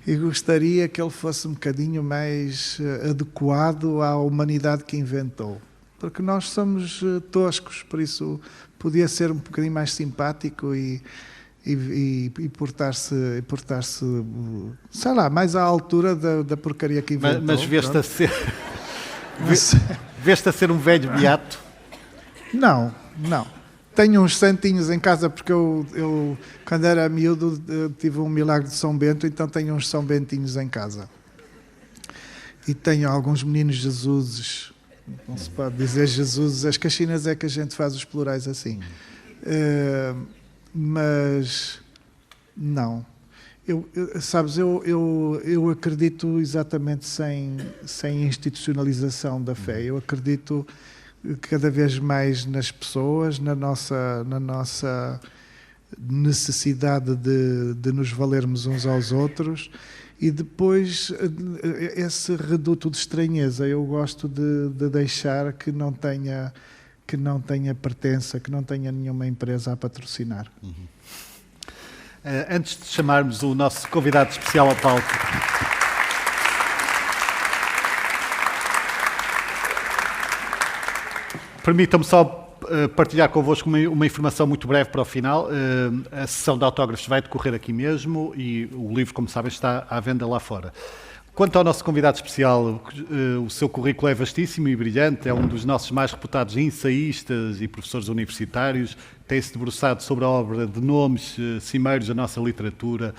E gostaria que ele fosse um bocadinho mais adequado à humanidade que inventou. porque nós somos toscos, por isso podia ser um bocadinho mais simpático e portar-se, sei lá, mais à altura da porcaria que inventou. Mas veste a ser... Veste a ser um velho beato? Não. Tenho uns santinhos em casa porque eu quando era miúdo, tive um milagre de São Bento, então tenho uns São Bentinhos em casa. E tenho alguns meninos Jesuses, não se pode dizer Jesuses, as caxinas é que a gente faz os plurais assim. Mas não. Sabes, eu acredito exatamente sem institucionalização da fé. Eu acredito cada vez mais nas pessoas, na nossa necessidade de nos valermos uns aos outros, e depois esse reduto de estranheza eu gosto de deixar que não tenha pertença, que não tenha nenhuma empresa a patrocinar. Antes de chamarmos o nosso convidado especial ao palco, permitam-me só partilhar convosco uma informação muito breve para o final. A sessão de autógrafos vai decorrer aqui mesmo e o livro, como sabem, está à venda lá fora. Quanto ao nosso convidado especial, o seu currículo é vastíssimo e brilhante, é um dos nossos mais reputados ensaístas e professores universitários, tem-se debruçado sobre a obra de nomes cimeiros da nossa literatura,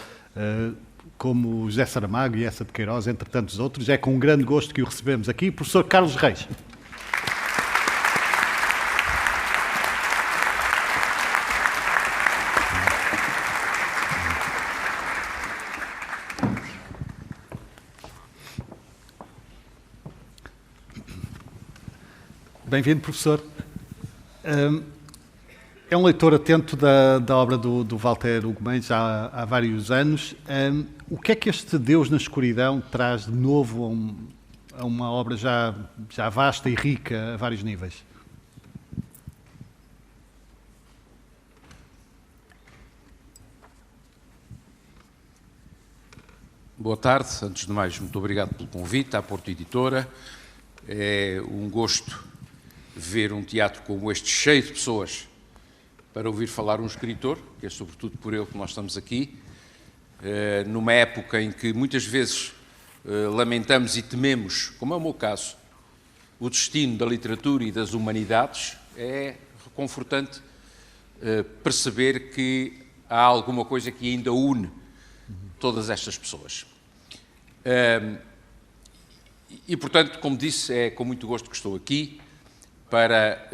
como José Saramago e Eça de Queiroz, entre tantos outros. É com um grande gosto que o recebemos aqui, professor Carlos Reis. Bem-vindo, professor. É um leitor atento da obra do Walter Ugumem já há vários anos. O que é que este Deus na escuridão traz de novo a uma obra já vasta e rica a vários níveis? Boa tarde. Antes de mais, muito obrigado pelo convite à Porto Editora. É um gosto ver um teatro como este, cheio de pessoas, para ouvir falar um escritor, que é sobretudo por ele que nós estamos aqui, numa época em que muitas vezes lamentamos e tememos, como é o meu caso, o destino da literatura e das humanidades. É reconfortante perceber que há alguma coisa que ainda une todas estas pessoas. E, portanto, como disse, é com muito gosto que estou aqui para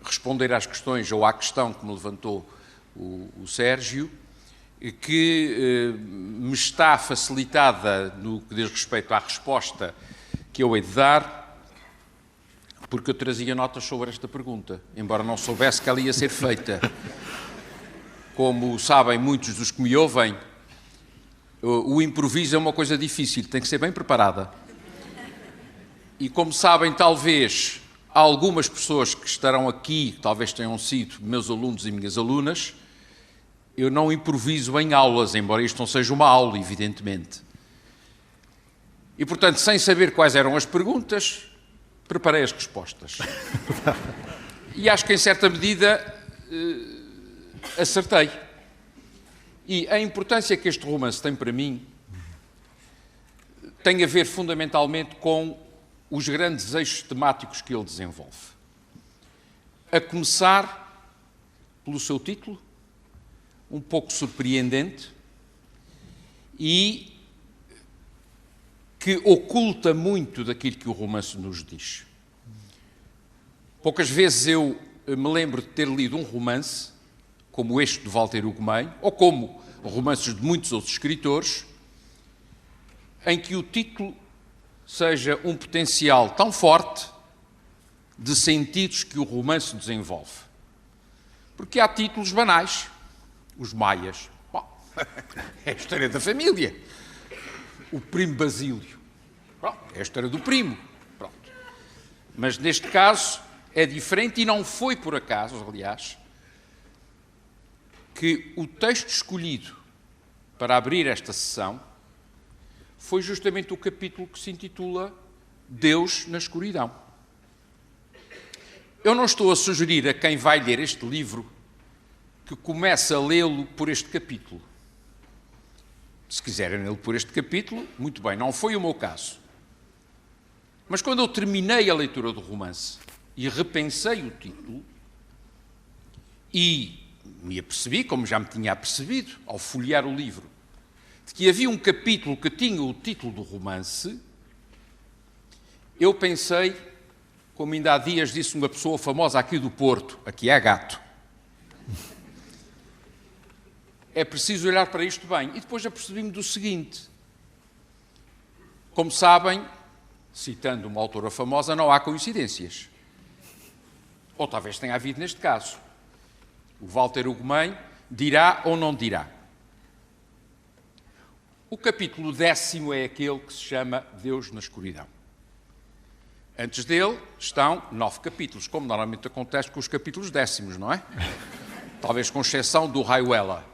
responder às questões, ou à questão que me levantou o Sérgio, que me está facilitada no que diz respeito à resposta que eu hei de dar, porque eu trazia notas sobre esta pergunta, embora não soubesse que ela ia ser feita. Como sabem muitos dos que me ouvem, o improviso é uma coisa difícil, tem que ser bem preparada. E como sabem, talvez, algumas pessoas que estarão aqui, talvez tenham sido meus alunos e minhas alunas, eu não improviso em aulas, embora isto não seja uma aula, evidentemente. E, portanto, sem saber quais eram as perguntas, preparei as respostas. E acho que, em certa medida, acertei. E a importância que este romance tem para mim tem a ver, fundamentalmente, com os grandes eixos temáticos que ele desenvolve. A começar pelo seu título, um pouco surpreendente, e que oculta muito daquilo que o romance nos diz. Poucas vezes eu me lembro de ter lido um romance, como este de Walter Ugumem, ou como romances de muitos outros escritores, em que o título seja um potencial tão forte de sentidos que o romance desenvolve. Porque há títulos banais. Os Maias. Bom, é a história da família. O primo Basílio. Pronto, é a história do primo. Pronto. Mas neste caso é diferente, e não foi por acaso, aliás, que o texto escolhido para abrir esta sessão foi justamente o capítulo que se intitula Deus na escuridão. Eu não estou a sugerir a quem vai ler este livro que comece a lê-lo por este capítulo. Se quiserem lê-lo por este capítulo, muito bem, não foi o meu caso. Mas quando eu terminei a leitura do romance e repensei o título, e me apercebi, como já me tinha apercebido ao folhear o livro, de que havia um capítulo que tinha o título do romance, eu pensei, como ainda há dias disse uma pessoa famosa aqui do Porto, aqui é gato, é preciso olhar para isto bem. E depois apercebi-me do seguinte: como sabem, citando uma autora famosa, não há coincidências. Ou talvez tenha havido neste caso. O Walter Ugumem dirá ou não dirá. O capítulo 10º é aquele que se chama Deus na Escuridão. Antes dele estão 9 capítulos, como normalmente acontece com os capítulos 10º, não é? Talvez com exceção do Raiuela.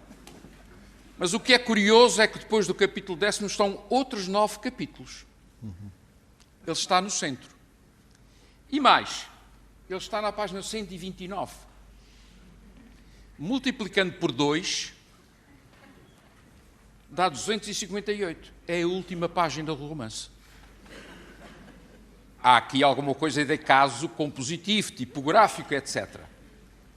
Mas o que é curioso é que depois do capítulo 10º estão outros 9 capítulos. Ele está no centro. E mais, ele está na página 129. Multiplicando por 2, dá 258. É a última página do romance. Há aqui alguma coisa de caso compositivo, tipográfico, etc.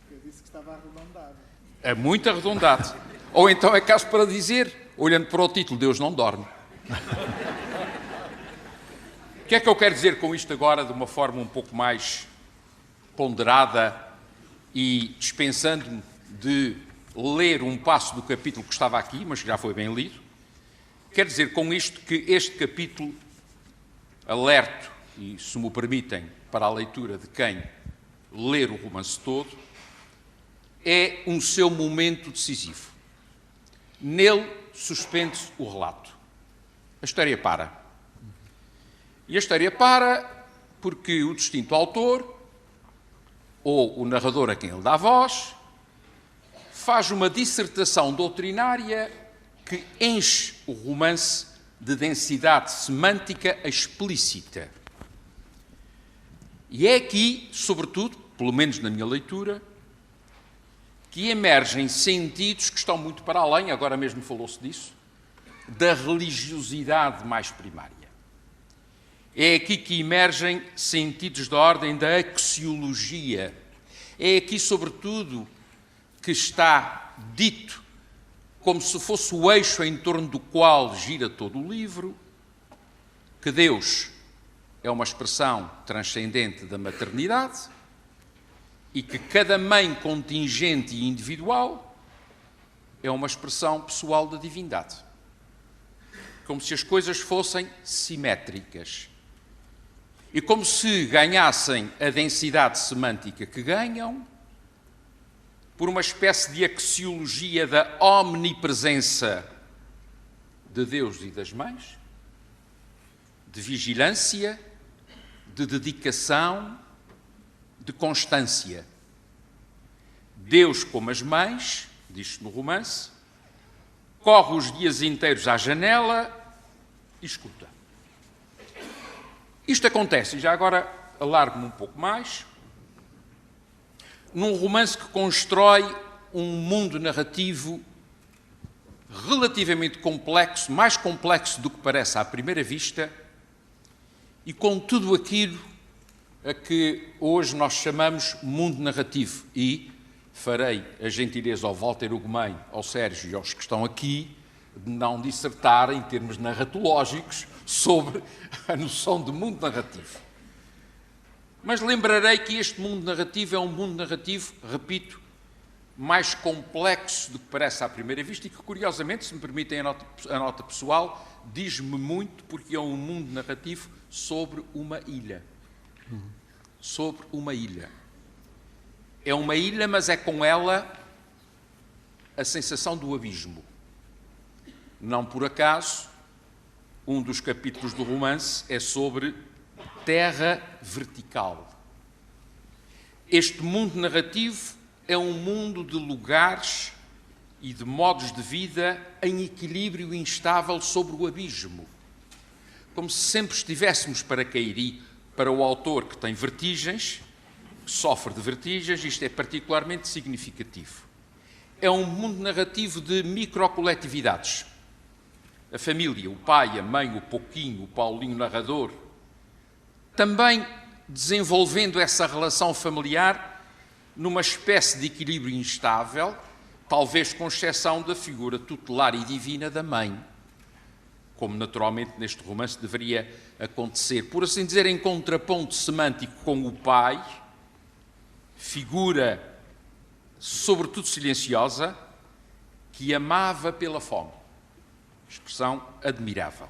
Eu disse que estava arredondado. É muito arredondado. Ou então é caso para dizer, olhando para o título, Deus não dorme. O que é que eu quero dizer com isto agora, de uma forma um pouco mais ponderada e dispensando-me de ler um passo do capítulo que estava aqui, mas que já foi bem lido? Quero dizer com isto que este capítulo, alerto, e se me permitem, para a leitura de quem ler o romance todo, é um seu momento decisivo. Nele suspende-se o relato. A história para. E a história para porque o distinto autor, ou o narrador a quem ele dá voz, faz uma dissertação doutrinária que enche o romance de densidade semântica explícita. E é aqui, sobretudo, pelo menos na minha leitura, que emergem sentidos que estão muito para além, agora mesmo falou-se disso, da religiosidade mais primária. É aqui que emergem sentidos da ordem da axiologia. É aqui, sobretudo, que está dito, como se fosse o eixo em torno do qual gira todo o livro, que Deus é uma expressão transcendente da maternidade e que cada mãe contingente e individual é uma expressão pessoal da divindade. Como se as coisas fossem simétricas. E como se ganhassem a densidade semântica que ganham por uma espécie de axiologia da omnipresença de Deus e das mães, de vigilância, de dedicação, de constância. Deus, como as mães, diz-se no romance, corre os dias inteiros à janela e escuta. Isto acontece, e já agora alargo-me um pouco mais, num romance que constrói um mundo narrativo relativamente complexo, mais complexo do que parece à primeira vista, e com tudo aquilo a que hoje nós chamamos mundo narrativo. E farei a gentileza ao Walter Ugumem, ao Sérgio e aos que estão aqui, de não dissertar em termos narratológicos sobre a noção de mundo narrativo. Mas lembrarei que este mundo narrativo é um mundo narrativo, repito, mais complexo do que parece à primeira vista e que, curiosamente, se me permitem a nota pessoal, diz-me muito porque é um mundo narrativo sobre uma ilha. Sobre uma ilha. É uma ilha, mas é com ela a sensação do abismo. Não por acaso, um dos capítulos do romance é sobre terra vertical. Este mundo narrativo é um mundo de lugares e de modos de vida em equilíbrio instável sobre o abismo. Como se sempre estivéssemos para cair. E para o autor que tem vertigens, sofre de vertigens, isto é particularmente significativo. É um mundo narrativo de microcoletividades. A família, o pai, a mãe, o Pouquinho, o Paulinho narrador, também desenvolvendo essa relação familiar numa espécie de equilíbrio instável, talvez com exceção da figura tutelar e divina da mãe, como naturalmente neste romance deveria acontecer, por assim dizer, em contraponto semântico com o pai, figura sobretudo silenciosa, que amava pela fome. Expressão admirável.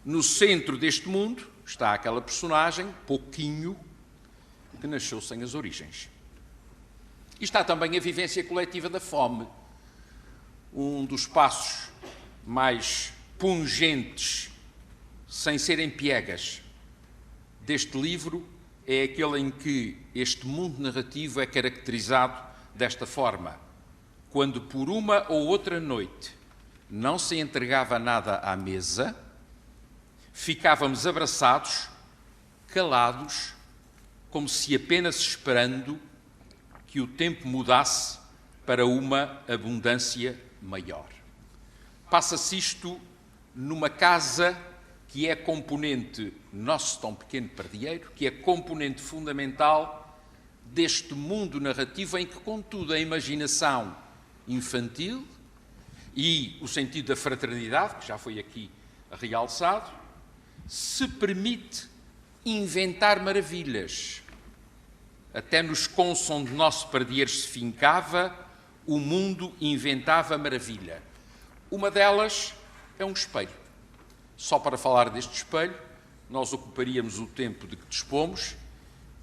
No centro deste mundo está aquela personagem, Pouquinho, que nasceu sem as origens. E está também a vivência coletiva da fome. Um dos passos mais pungentes, sem serem piegas, deste livro é aquele em que este mundo narrativo é caracterizado desta forma: quando por uma ou outra noite não se entregava nada à mesa, ficávamos abraçados, calados, como se apenas esperando que o tempo mudasse para uma abundância maior. Passa-se isto numa casa que é componente, nosso tão pequeno pardieiro, que é componente fundamental deste mundo narrativo em que, contudo, a imaginação infantil e o sentido da fraternidade, que já foi aqui realçado, se permite inventar maravilhas. Até nos côns onde nosso pardieiro se fincava, o mundo inventava maravilha. Uma delas é um espelho. Só para falar deste espelho, nós ocuparíamos o tempo de que dispomos.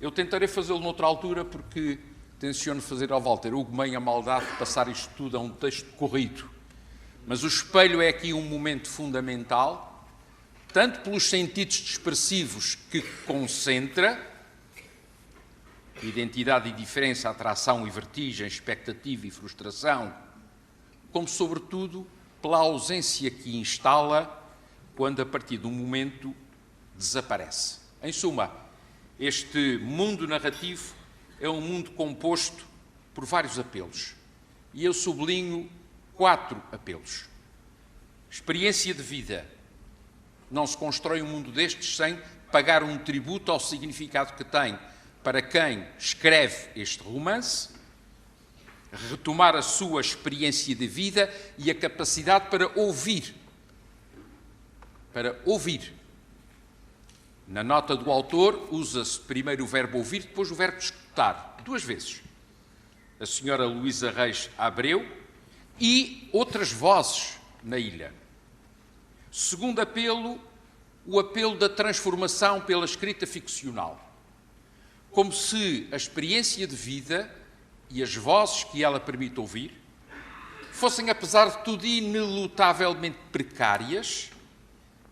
Eu tentarei fazê-lo noutra altura, porque tenciono fazer ao Walter Ugumem a maldade de passar isto tudo a um texto corrido. Mas o espelho é aqui um momento fundamental, tanto pelos sentidos expressivos que concentra, identidade e diferença, atração e vertigem, expectativa e frustração, como, sobretudo, pela ausência que instala quando, a partir de um momento, desaparece. Em suma, este mundo narrativo é um mundo composto por vários apelos. E eu sublinho 4 apelos. Experiência de vida. Não se constrói um mundo destes sem pagar um tributo ao significado que tem para quem escreve este romance, retomar a sua experiência de vida e a capacidade para ouvir. Para ouvir. Na nota do autor, usa-se primeiro o verbo ouvir, depois o verbo escutar, 2 vezes. A senhora Luísa Reis Abreu e outras vozes na ilha. Segundo apelo, o apelo da transformação pela escrita ficcional. Como se a experiência de vida e as vozes que ela permite ouvir fossem, apesar de tudo, inelutavelmente precárias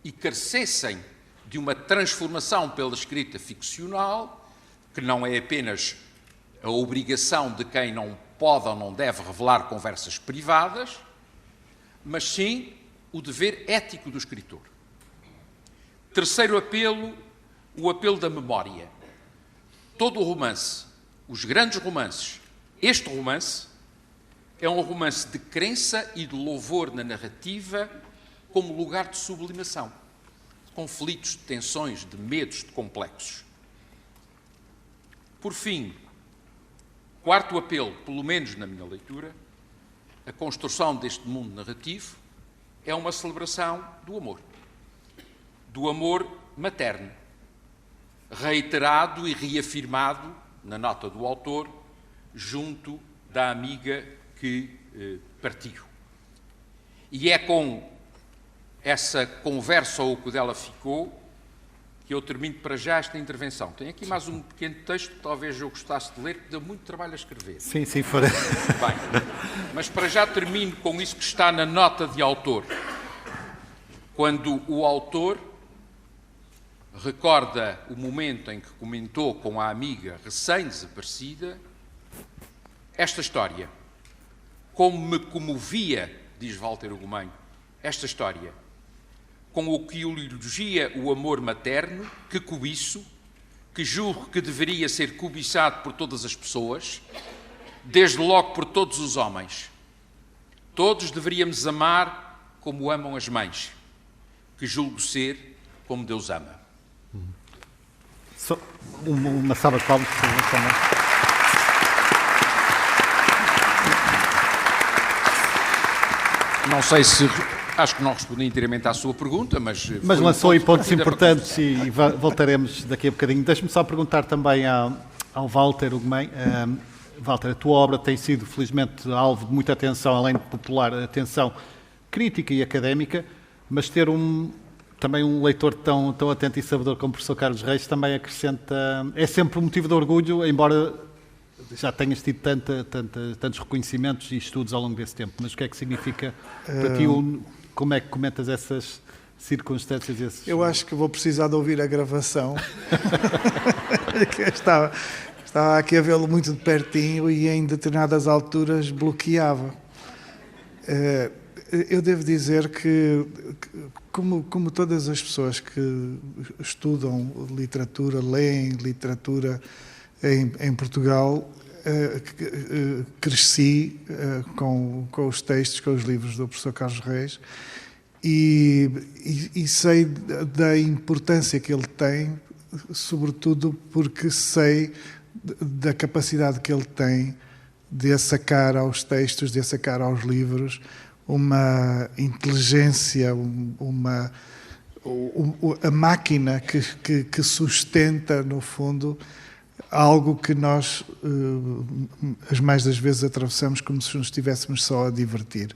e carecessem de uma transformação pela escrita ficcional, que não é apenas a obrigação de quem não pode ou não deve revelar conversas privadas, mas sim o dever ético do escritor. Terceiro apelo, o apelo da memória. Todo o romance, os grandes romances, este romance, é um romance de crença e de louvor na narrativa como lugar de sublimação, de conflitos, de tensões, de medos, de complexos. Por fim, quarto apelo, pelo menos na minha leitura, a construção deste mundo narrativo é uma celebração do amor materno, reiterado e reafirmado na nota do autor, junto da amiga que partiu. E é com essa conversa ou o que dela ficou que eu termino para já esta intervenção. Tenho aqui mais um pequeno texto que talvez eu gostasse de ler, que deu muito trabalho a escrever. Sim, farei. Bem, mas para já termino com isso que está na nota de autor. Quando o autor recorda o momento em que comentou com a amiga recém-desaparecida esta história. Como me comovia, diz Walter Ugumem, esta história, com o que elogia o amor materno, que cobiço, que julgo que deveria ser cobiçado por todas as pessoas, desde logo por todos os homens. Todos deveríamos amar como amam as mães, que julgo ser como Deus ama. Só uma salva de palmas, por favor, também. Não sei se... Acho que não respondi inteiramente à sua pergunta, mas Lançou aí pontos ainda importantes e voltaremos daqui a bocadinho. Deixe-me só perguntar também ao Walter Ugumem. Walter, a tua obra tem sido, felizmente, alvo de muita atenção, além de popular, atenção crítica e académica, mas ter também um leitor tão atento e sabedor como o professor Carlos Reis também acrescenta... É sempre um motivo de orgulho, embora já tenhas tido tantos reconhecimentos e estudos ao longo desse tempo. Mas o que é que significa para ti? Como é que comentas essas circunstâncias? Eu acho que vou precisar de ouvir a gravação. Estava aqui a vê-lo muito de pertinho e em determinadas alturas bloqueava. Eu devo dizer que como todas as pessoas que estudam literatura, leem literatura em Portugal, cresci com os textos, com os livros do professor Carlos Reis e sei da importância que ele tem, sobretudo porque sei da capacidade que ele tem de assacar aos textos, de assacar aos livros uma inteligência, a máquina que sustenta, no fundo, algo que nós, as mais das vezes, atravessamos como se nos estivéssemos só a divertir.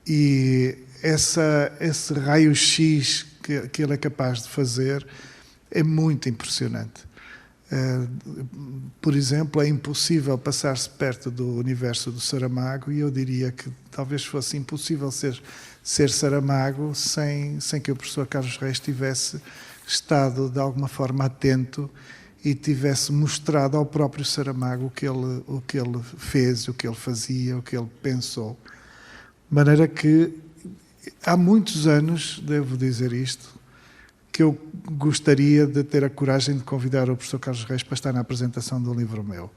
E esse raio-x que ele é capaz de fazer é muito impressionante. Por exemplo, é impossível passar-se perto do universo do Saramago e eu diria que talvez fosse impossível ser Saramago sem que o professor Carlos Reis tivesse estado de alguma forma atento e tivesse mostrado ao próprio Saramago o que ele fez, o que ele fazia, o que ele pensou. De maneira que há muitos anos, devo dizer isto, que eu gostaria de ter a coragem de convidar o professor Carlos Reis para estar na apresentação do livro meu.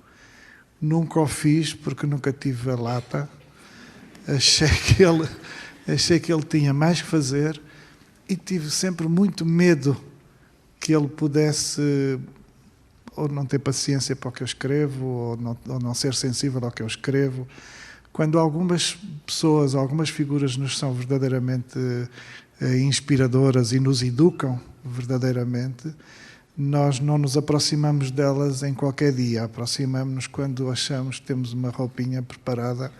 Nunca o fiz porque nunca tive a lata. Achei que ele tinha mais que fazer e tive sempre muito medo que ele pudesse ou não ter paciência para o que eu escrevo ou não ser sensível ao que eu escrevo. Quando algumas pessoas, algumas figuras nos são verdadeiramente inspiradoras e nos educam verdadeiramente, nós não nos aproximamos delas em qualquer dia, aproximamos-nos quando achamos que temos uma roupinha preparada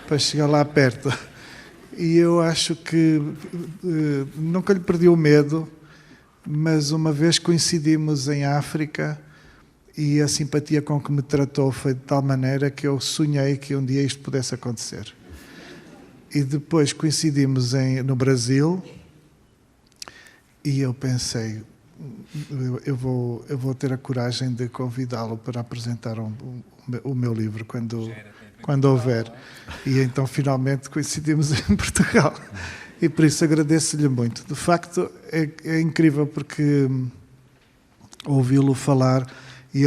para chegar lá perto. E eu acho que nunca lhe perdi o medo, mas uma vez coincidimos em África e a simpatia com que me tratou foi de tal maneira que eu sonhei que um dia isto pudesse acontecer. E depois coincidimos no Brasil e eu pensei, eu vou ter a coragem de convidá-lo para apresentar o meu livro quando houver. E então finalmente coincidimos em Portugal. E por isso agradeço-lhe muito. De facto, é incrível porque ouvi-lo falar e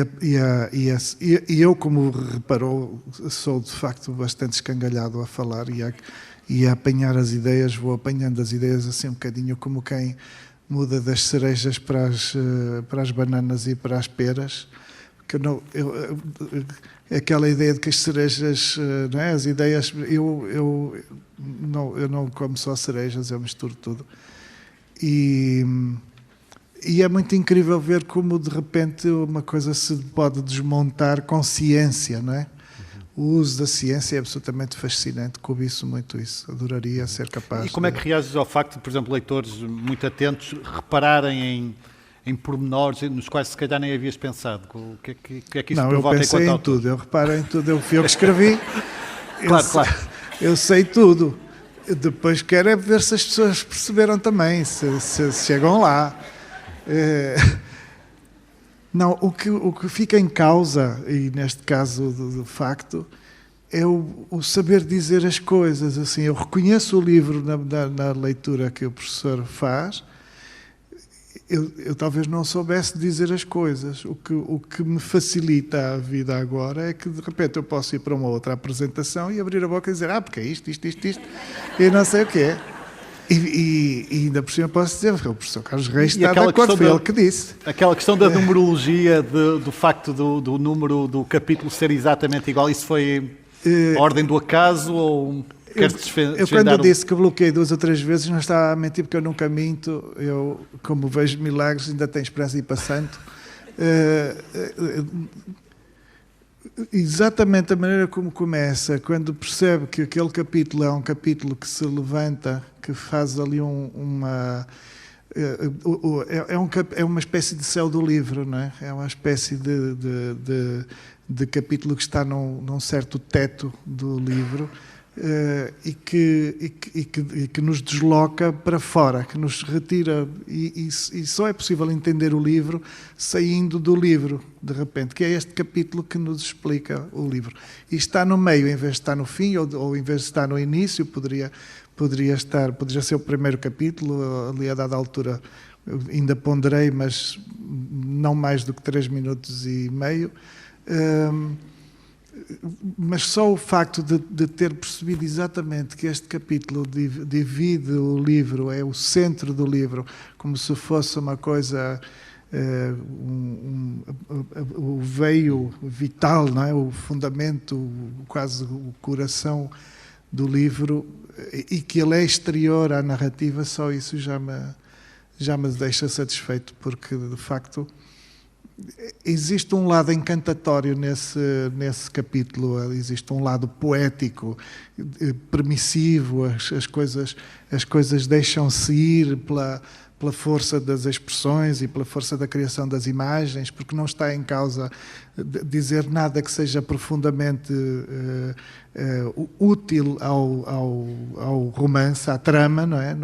eu, como reparou, sou de facto bastante escangalhado a falar e a apanhar as ideias, vou apanhando as ideias assim um bocadinho como quem muda das cerejas para as bananas e para as peras. Aquela ideia de que as cerejas, não é? As ideias, eu não como só cerejas, eu misturo tudo. E é muito incrível ver como de repente uma coisa se pode desmontar com ciência, não é? O uso da ciência é absolutamente fascinante, cobiço muito isso, adoraria ser capaz. E como é que reages ao facto de, por exemplo, leitores muito atentos repararem em pormenores nos quais se calhar nem havias pensado? O que é que isso não, provoca enquanto autor? Não, eu pensei em tudo, eu reparo em tudo, eu fui eu que escrevi. Claro. Eu sei tudo. Depois quero é ver se as pessoas perceberam também, se chegam lá. Não, o que fica em causa, e neste caso de facto, é o saber dizer as coisas. Assim, eu reconheço o livro na leitura que o professor faz eu talvez não soubesse dizer as coisas. O que me facilita a vida agora é que, de repente, eu posso ir para uma outra apresentação e abrir a boca e dizer porque é isto, e não sei o que é. E ainda por cima posso dizer, o professor Carlos Reis está de acordo, foi ele que disse. Aquela questão da numerologia, do facto do número do capítulo ser exatamente igual, isso foi a ordem do acaso ou queres desvendar? Eu quando disse que bloqueei 2 ou 3 vezes não estava a mentir, porque eu nunca minto. Eu, como vejo milagres, ainda tenho esperança de ir para santo. Exatamente a maneira como começa, quando percebe que aquele capítulo é um capítulo que se levanta, que faz ali é uma espécie de céu do livro, não é? É uma espécie de capítulo que está num certo teto do livro, e que nos desloca para fora, que nos retira, e só é possível entender o livro saindo do livro, de repente, que é este capítulo que nos explica o livro. E está no meio, em vez de estar no fim, ou em vez de estar no início, poderia ser o primeiro capítulo, ali a dada altura ainda ponderei, mas não mais do que 3 minutos e meio. Mas só o facto de ter percebido exatamente que este capítulo divide o livro, é o centro do livro, como se fosse uma coisa, o veio vital, não é? O fundamento, quase o coração do livro, e que ele é exterior à narrativa, só isso já me deixa satisfeito, porque de facto existe um lado encantatório nesse capítulo, existe um lado poético, permissivo, as coisas deixam-se ir pela força das expressões e pela força da criação das imagens, porque não está em causa dizer nada que seja profundamente útil ao romance, à trama, não é?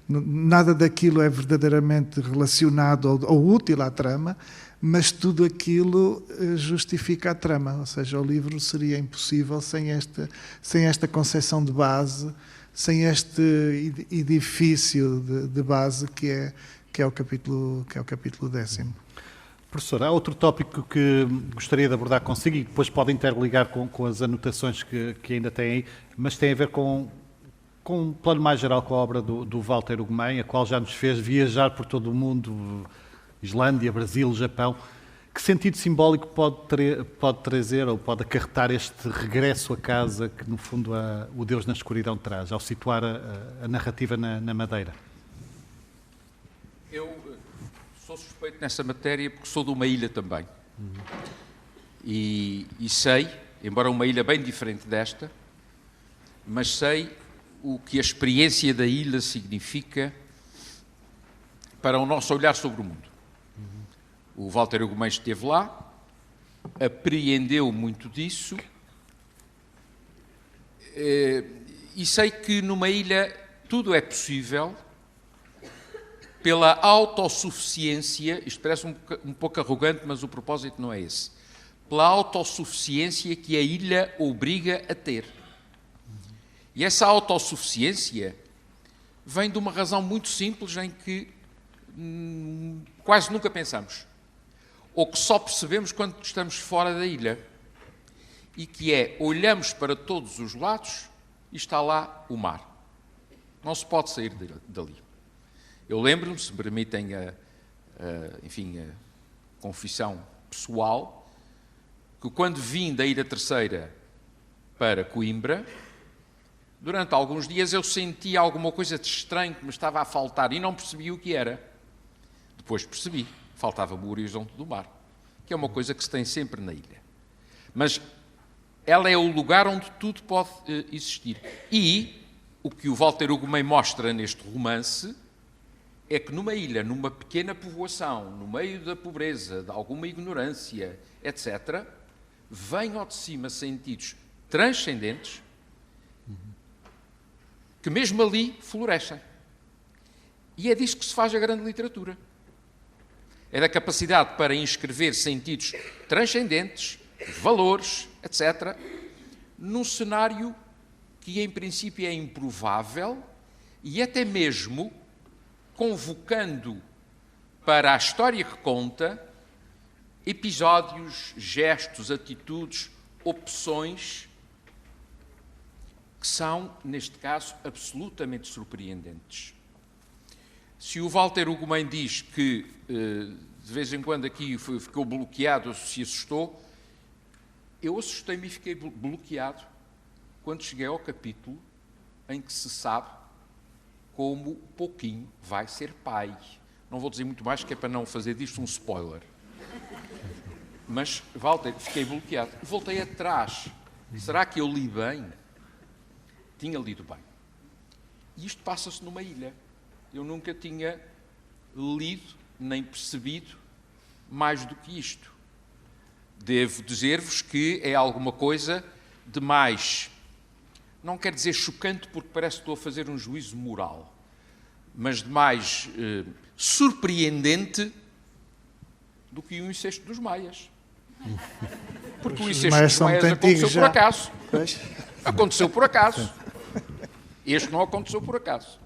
Nada daquilo é verdadeiramente relacionado ou útil à trama, mas tudo aquilo justifica a trama, ou seja, o livro seria impossível sem esta concepção de base, sem este edifício de base que é o capítulo 10º. Professor, há outro tópico que gostaria de abordar consigo e depois pode interligar com as anotações que ainda tem aí, mas tem a ver com um plano mais geral com a obra do Walter Ugumem, a qual já nos fez viajar por todo o mundo, Islândia, Brasil, Japão. Que sentido simbólico pode trazer ou pode acarretar este regresso a casa que, no fundo, o Deus na Escuridão traz, ao situar a narrativa na Madeira? Eu sou suspeito nessa matéria porque sou de uma ilha também. E sei, embora uma ilha bem diferente desta, mas sei o que a experiência da ilha significa para o nosso olhar sobre o mundo. O Walter Ugumem esteve lá, apreendeu muito disso, e sei que numa ilha tudo é possível pela autossuficiência, isto parece um pouco arrogante, mas o propósito não é esse, pela autossuficiência que a ilha obriga a ter. E essa autossuficiência vem de uma razão muito simples em que quase nunca pensamos, ou que só percebemos quando estamos fora da ilha, e que é, olhamos para todos os lados e está lá o mar. Não se pode sair dali. Eu lembro-me, se me permitem a confissão pessoal, que quando vim da Ilha Terceira para Coimbra, durante alguns dias eu senti alguma coisa de estranho que me estava a faltar e não percebi o que era. Depois percebi, faltava-me o horizonte do mar, que é uma coisa que se tem sempre na ilha. Mas ela é o lugar onde tudo pode existir. E o que o Walter Ugumem mostra neste romance é que numa ilha, numa pequena povoação, no meio da pobreza, de alguma ignorância, etc., vêm ao de cima sentidos transcendentes que mesmo ali florescem. E é disso que se faz a grande literatura. É da capacidade para inscrever sentidos transcendentes, valores, etc., num cenário que em princípio é improvável e até mesmo convocando para a história que conta, episódios, gestos, atitudes, opções que são, neste caso, absolutamente surpreendentes. Se o Walter Ugumem diz que de vez em quando aqui ficou bloqueado, se assustou, eu assustei-me e fiquei bloqueado quando cheguei ao capítulo em que se sabe como Pouquinho vai ser pai. Não vou dizer muito mais, que é para não fazer disto um spoiler. Mas, Walter, fiquei bloqueado. Voltei atrás. Será que eu li bem? Tinha lido bem. E isto passa-se numa ilha. Eu nunca tinha lido nem percebido mais do que isto. Devo dizer-vos que é alguma coisa de mais, não quero dizer chocante, porque parece que estou a fazer um juízo moral, mas de mais surpreendente do que o incesto dos maias. Porque o incesto dos maias aconteceu por acaso. Aconteceu por acaso. Este não aconteceu por acaso.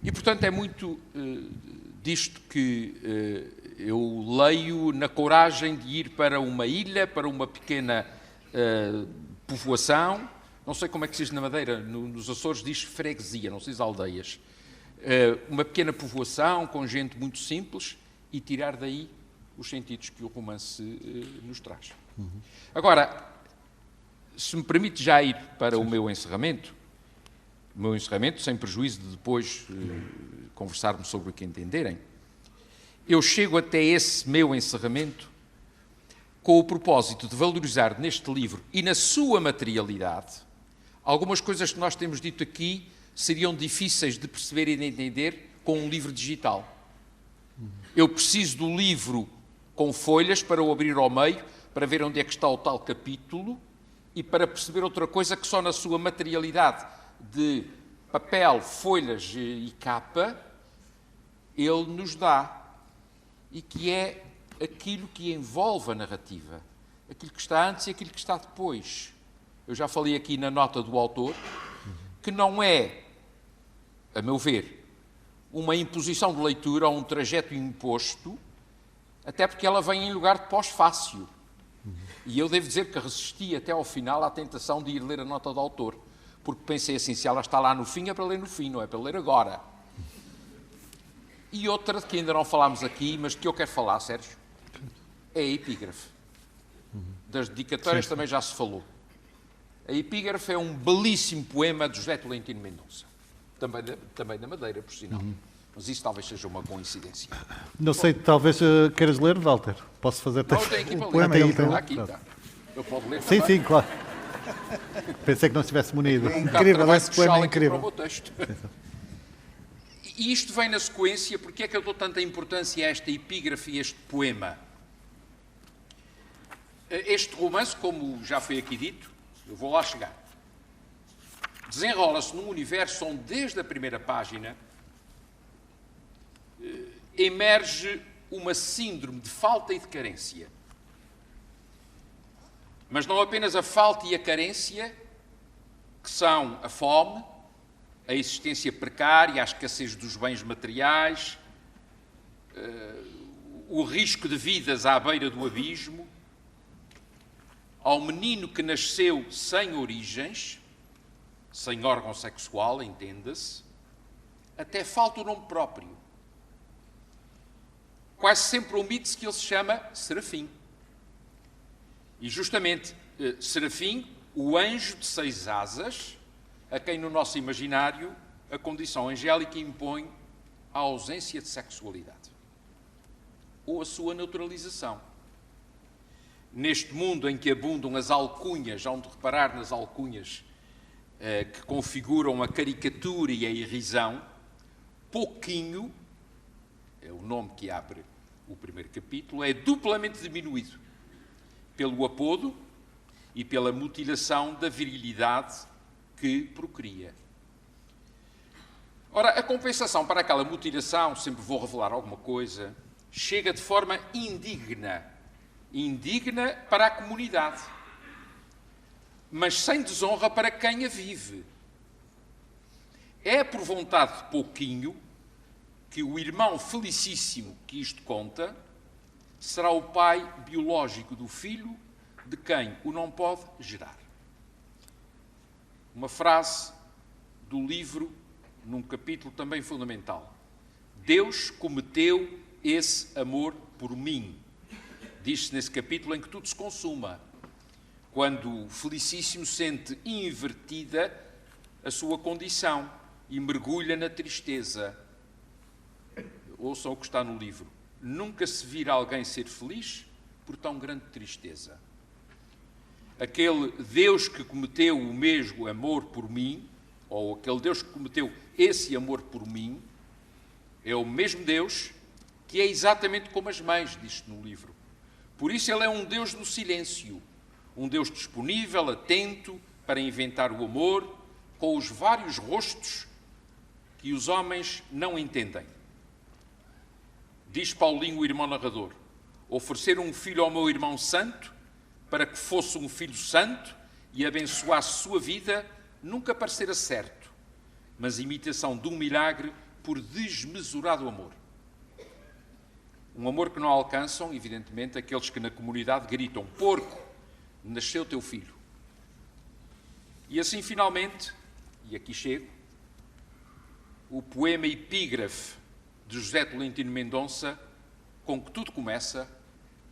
E, portanto, é muito disto que eu leio na coragem de ir para uma ilha, para uma pequena povoação. Não sei como é que se diz na Madeira, nos Açores diz freguesia, não se diz aldeias. Uma pequena povoação com gente muito simples e tirar daí os sentidos que o romance nos traz. Agora, se me permite já ir para o meu encerramento, sem prejuízo de depois conversarmos sobre o que entenderem, eu chego até esse meu encerramento com o propósito de valorizar neste livro e na sua materialidade algumas coisas que nós temos dito aqui seriam difíceis de perceber e de entender com um livro digital. Eu preciso do livro com folhas para o abrir ao meio, para ver onde é que está o tal capítulo e para perceber outra coisa que só na sua materialidade de papel, folhas e capa, ele nos dá, e que é aquilo que envolve a narrativa, aquilo que está antes e aquilo que está depois. Eu já falei aqui na nota do autor, que não é, a meu ver, uma imposição de leitura ou um trajeto imposto, até porque ela vem em lugar de pós-fácil. E eu devo dizer que resisti até ao final à tentação de ir ler a nota do autor, porque pensei assim, se ela está lá no fim, é para ler no fim, não é para ler agora. E outra que ainda não falámos aqui, mas que eu quero falar, Sérgio, é a epígrafe. Das dedicatórias também já se falou. A epígrafe é um belíssimo poema de José Tolentino Mendonça, também da Madeira, por sinal. Mas isso talvez seja uma coincidência. Não sei, talvez queiras ler, Walter. Posso fazer... Não, eu tenho aqui para poema ler. Está Aqui, está. Eu posso ler sim, também. sim, claro. Pensei que não estivesse munido. É incrível, esse poema é incrível. Para o meu texto. E isto vem na sequência, porque é que eu dou tanta importância a esta epígrafe e a este poema? Este romance, como já foi aqui dito, eu vou lá chegar, desenrola-se num universo onde, desde a primeira página, emerge uma síndrome de falta e de carência. Mas não apenas a falta e a carência, que são a fome, a existência precária, a escassez dos bens materiais, o risco de vidas à beira do abismo, ao menino que nasceu sem origens, sem órgão sexual, entenda-se, até falta o nome próprio. Quase sempre omite-se que ele se chama Serafim. E justamente Serafim, o anjo de 6 asas, a quem no nosso imaginário a condição angélica impõe a ausência de sexualidade ou a sua naturalização. Neste mundo em que abundam as alcunhas, hão de reparar nas alcunhas que configuram a caricatura e a irrisão, Pouquinho, é o nome que abre o primeiro capítulo, é duplamente diminuído pelo apodo e pela mutilação da virilidade que procria. Ora, a compensação para aquela mutilação, sempre vou revelar alguma coisa, chega de forma indigna para a comunidade, mas sem desonra para quem a vive. É por vontade de Pouquinho que o irmão felicíssimo que isto conta será o pai biológico do filho de quem o não pode gerar. Uma frase do livro, num capítulo também fundamental. Deus cometeu esse amor por mim. Diz-se nesse capítulo em que tudo se consuma, quando o felicíssimo sente invertida a sua condição e mergulha na tristeza. Ouçam o que está no livro. Nunca se vira alguém ser feliz por tão grande tristeza. Aquele Deus que cometeu o mesmo amor por mim, ou aquele Deus que cometeu esse amor por mim, é o mesmo Deus que é exatamente como as mães, diz-se no livro. Por isso ele é um Deus do silêncio, um Deus disponível, atento para inventar o amor, com os vários rostos que os homens não entendem. Diz Paulinho, o irmão narrador, oferecer um filho ao meu irmão santo, para que fosse um filho santo e abençoasse sua vida, nunca parecera certo, mas imitação de um milagre por desmesurado amor. Um amor que não alcançam, evidentemente, aqueles que na comunidade gritam: porco, nasceu teu filho. E assim, finalmente, e aqui chego, o poema epígrafe de José Tolentino Mendonça, com que tudo começa,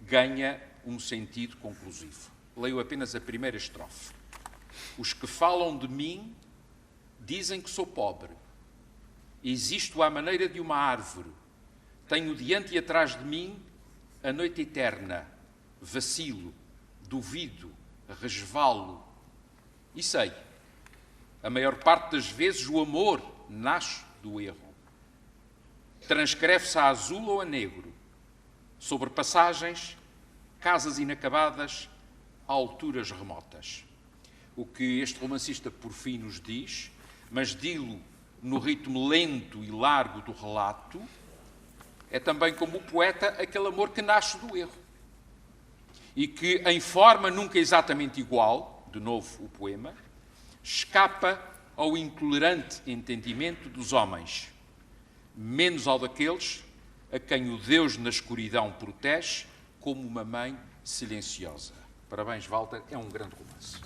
ganha um sentido conclusivo. Leio apenas a primeira estrofe. Os que falam de mim dizem que sou pobre. Existo à maneira de uma árvore. Tenho diante e atrás de mim a noite eterna. Vacilo, duvido, resvalo. E sei, a maior parte das vezes o amor nasce do erro. Transcreve-se a azul ou a negro, sobre passagens, casas inacabadas, a alturas remotas. O que este romancista por fim nos diz, mas dilo no ritmo lento e largo do relato, é também como o poeta aquele amor que nasce do erro e que, em forma nunca exatamente igual, de novo o poema, escapa ao intolerante entendimento dos homens, menos ao daqueles a quem o Deus na escuridão protege como uma mãe silenciosa. Parabéns, Walter, é um grande romance.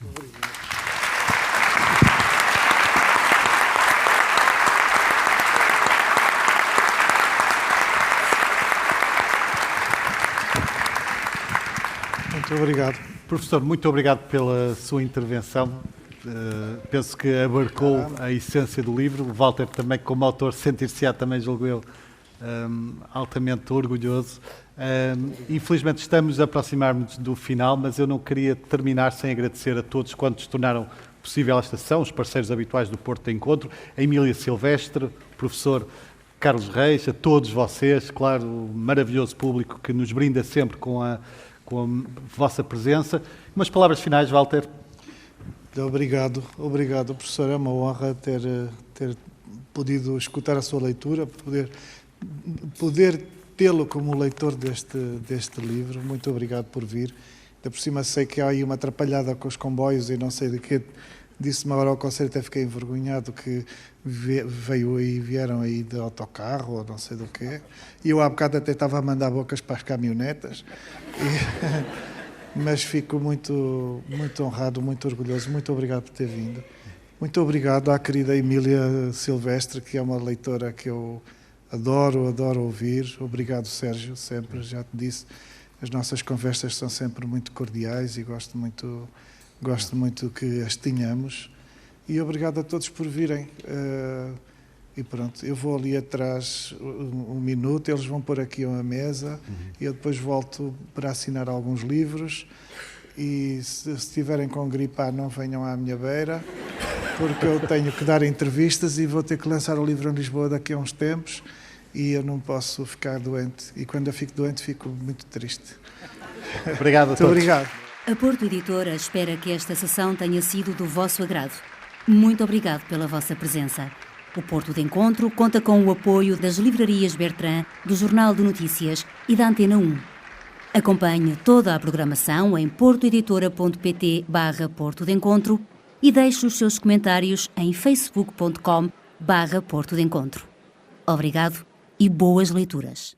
Muito obrigado. Professor, muito obrigado pela sua intervenção. Penso que abarcou a essência do livro. O Walter também, como autor, sentir-se-á também, julgo eu, altamente orgulhoso. Infelizmente estamos a aproximar-nos do final, mas eu não queria terminar sem agradecer a todos quantos tornaram possível esta sessão, os parceiros habituais do Porto de Encontro, a Emília Silvestre, o professor Carlos Reis, a todos vocês, claro, o maravilhoso público que nos brinda sempre com a vossa presença. Umas palavras finais, Walter. Obrigado, professor. É uma honra ter podido escutar a sua leitura, poder tê-lo como leitor deste livro. Muito obrigado por vir. Ainda por cima sei que há aí uma atrapalhada com os comboios e não sei de quê. Disse-me agora ao concerto, até fiquei envergonhado que vieram aí de autocarro ou não sei do quê. E eu há bocado até estava a mandar bocas para as caminhonetas. Mas fico muito, muito honrado, muito orgulhoso. Muito obrigado por ter vindo. Muito obrigado à querida Emília Silvestre, que é uma leitora que eu adoro ouvir. Obrigado, Sérgio, sempre, já te disse. As nossas conversas são sempre muito cordiais e gosto muito que as tenhamos. E obrigado a todos por virem. E pronto, eu vou ali atrás um minuto, eles vão pôr aqui uma mesa e eu depois volto para assinar alguns livros. E se estiverem com gripe, não venham à minha beira, porque eu tenho que dar entrevistas e vou ter que lançar o livro em Lisboa daqui a uns tempos e eu não posso ficar doente. E quando eu fico doente, fico muito triste. Obrigado a todos. Muito obrigado. A Porto Editora espera que esta sessão tenha sido do vosso agrado. Muito obrigado pela vossa presença. O Porto de Encontro conta com o apoio das livrarias Bertrand, do Jornal de Notícias e da Antena 1. Acompanhe toda a programação em portoeditora.pt/Porto de Encontro e deixe os seus comentários em facebook.com/Porto de Encontro. Obrigado e boas leituras.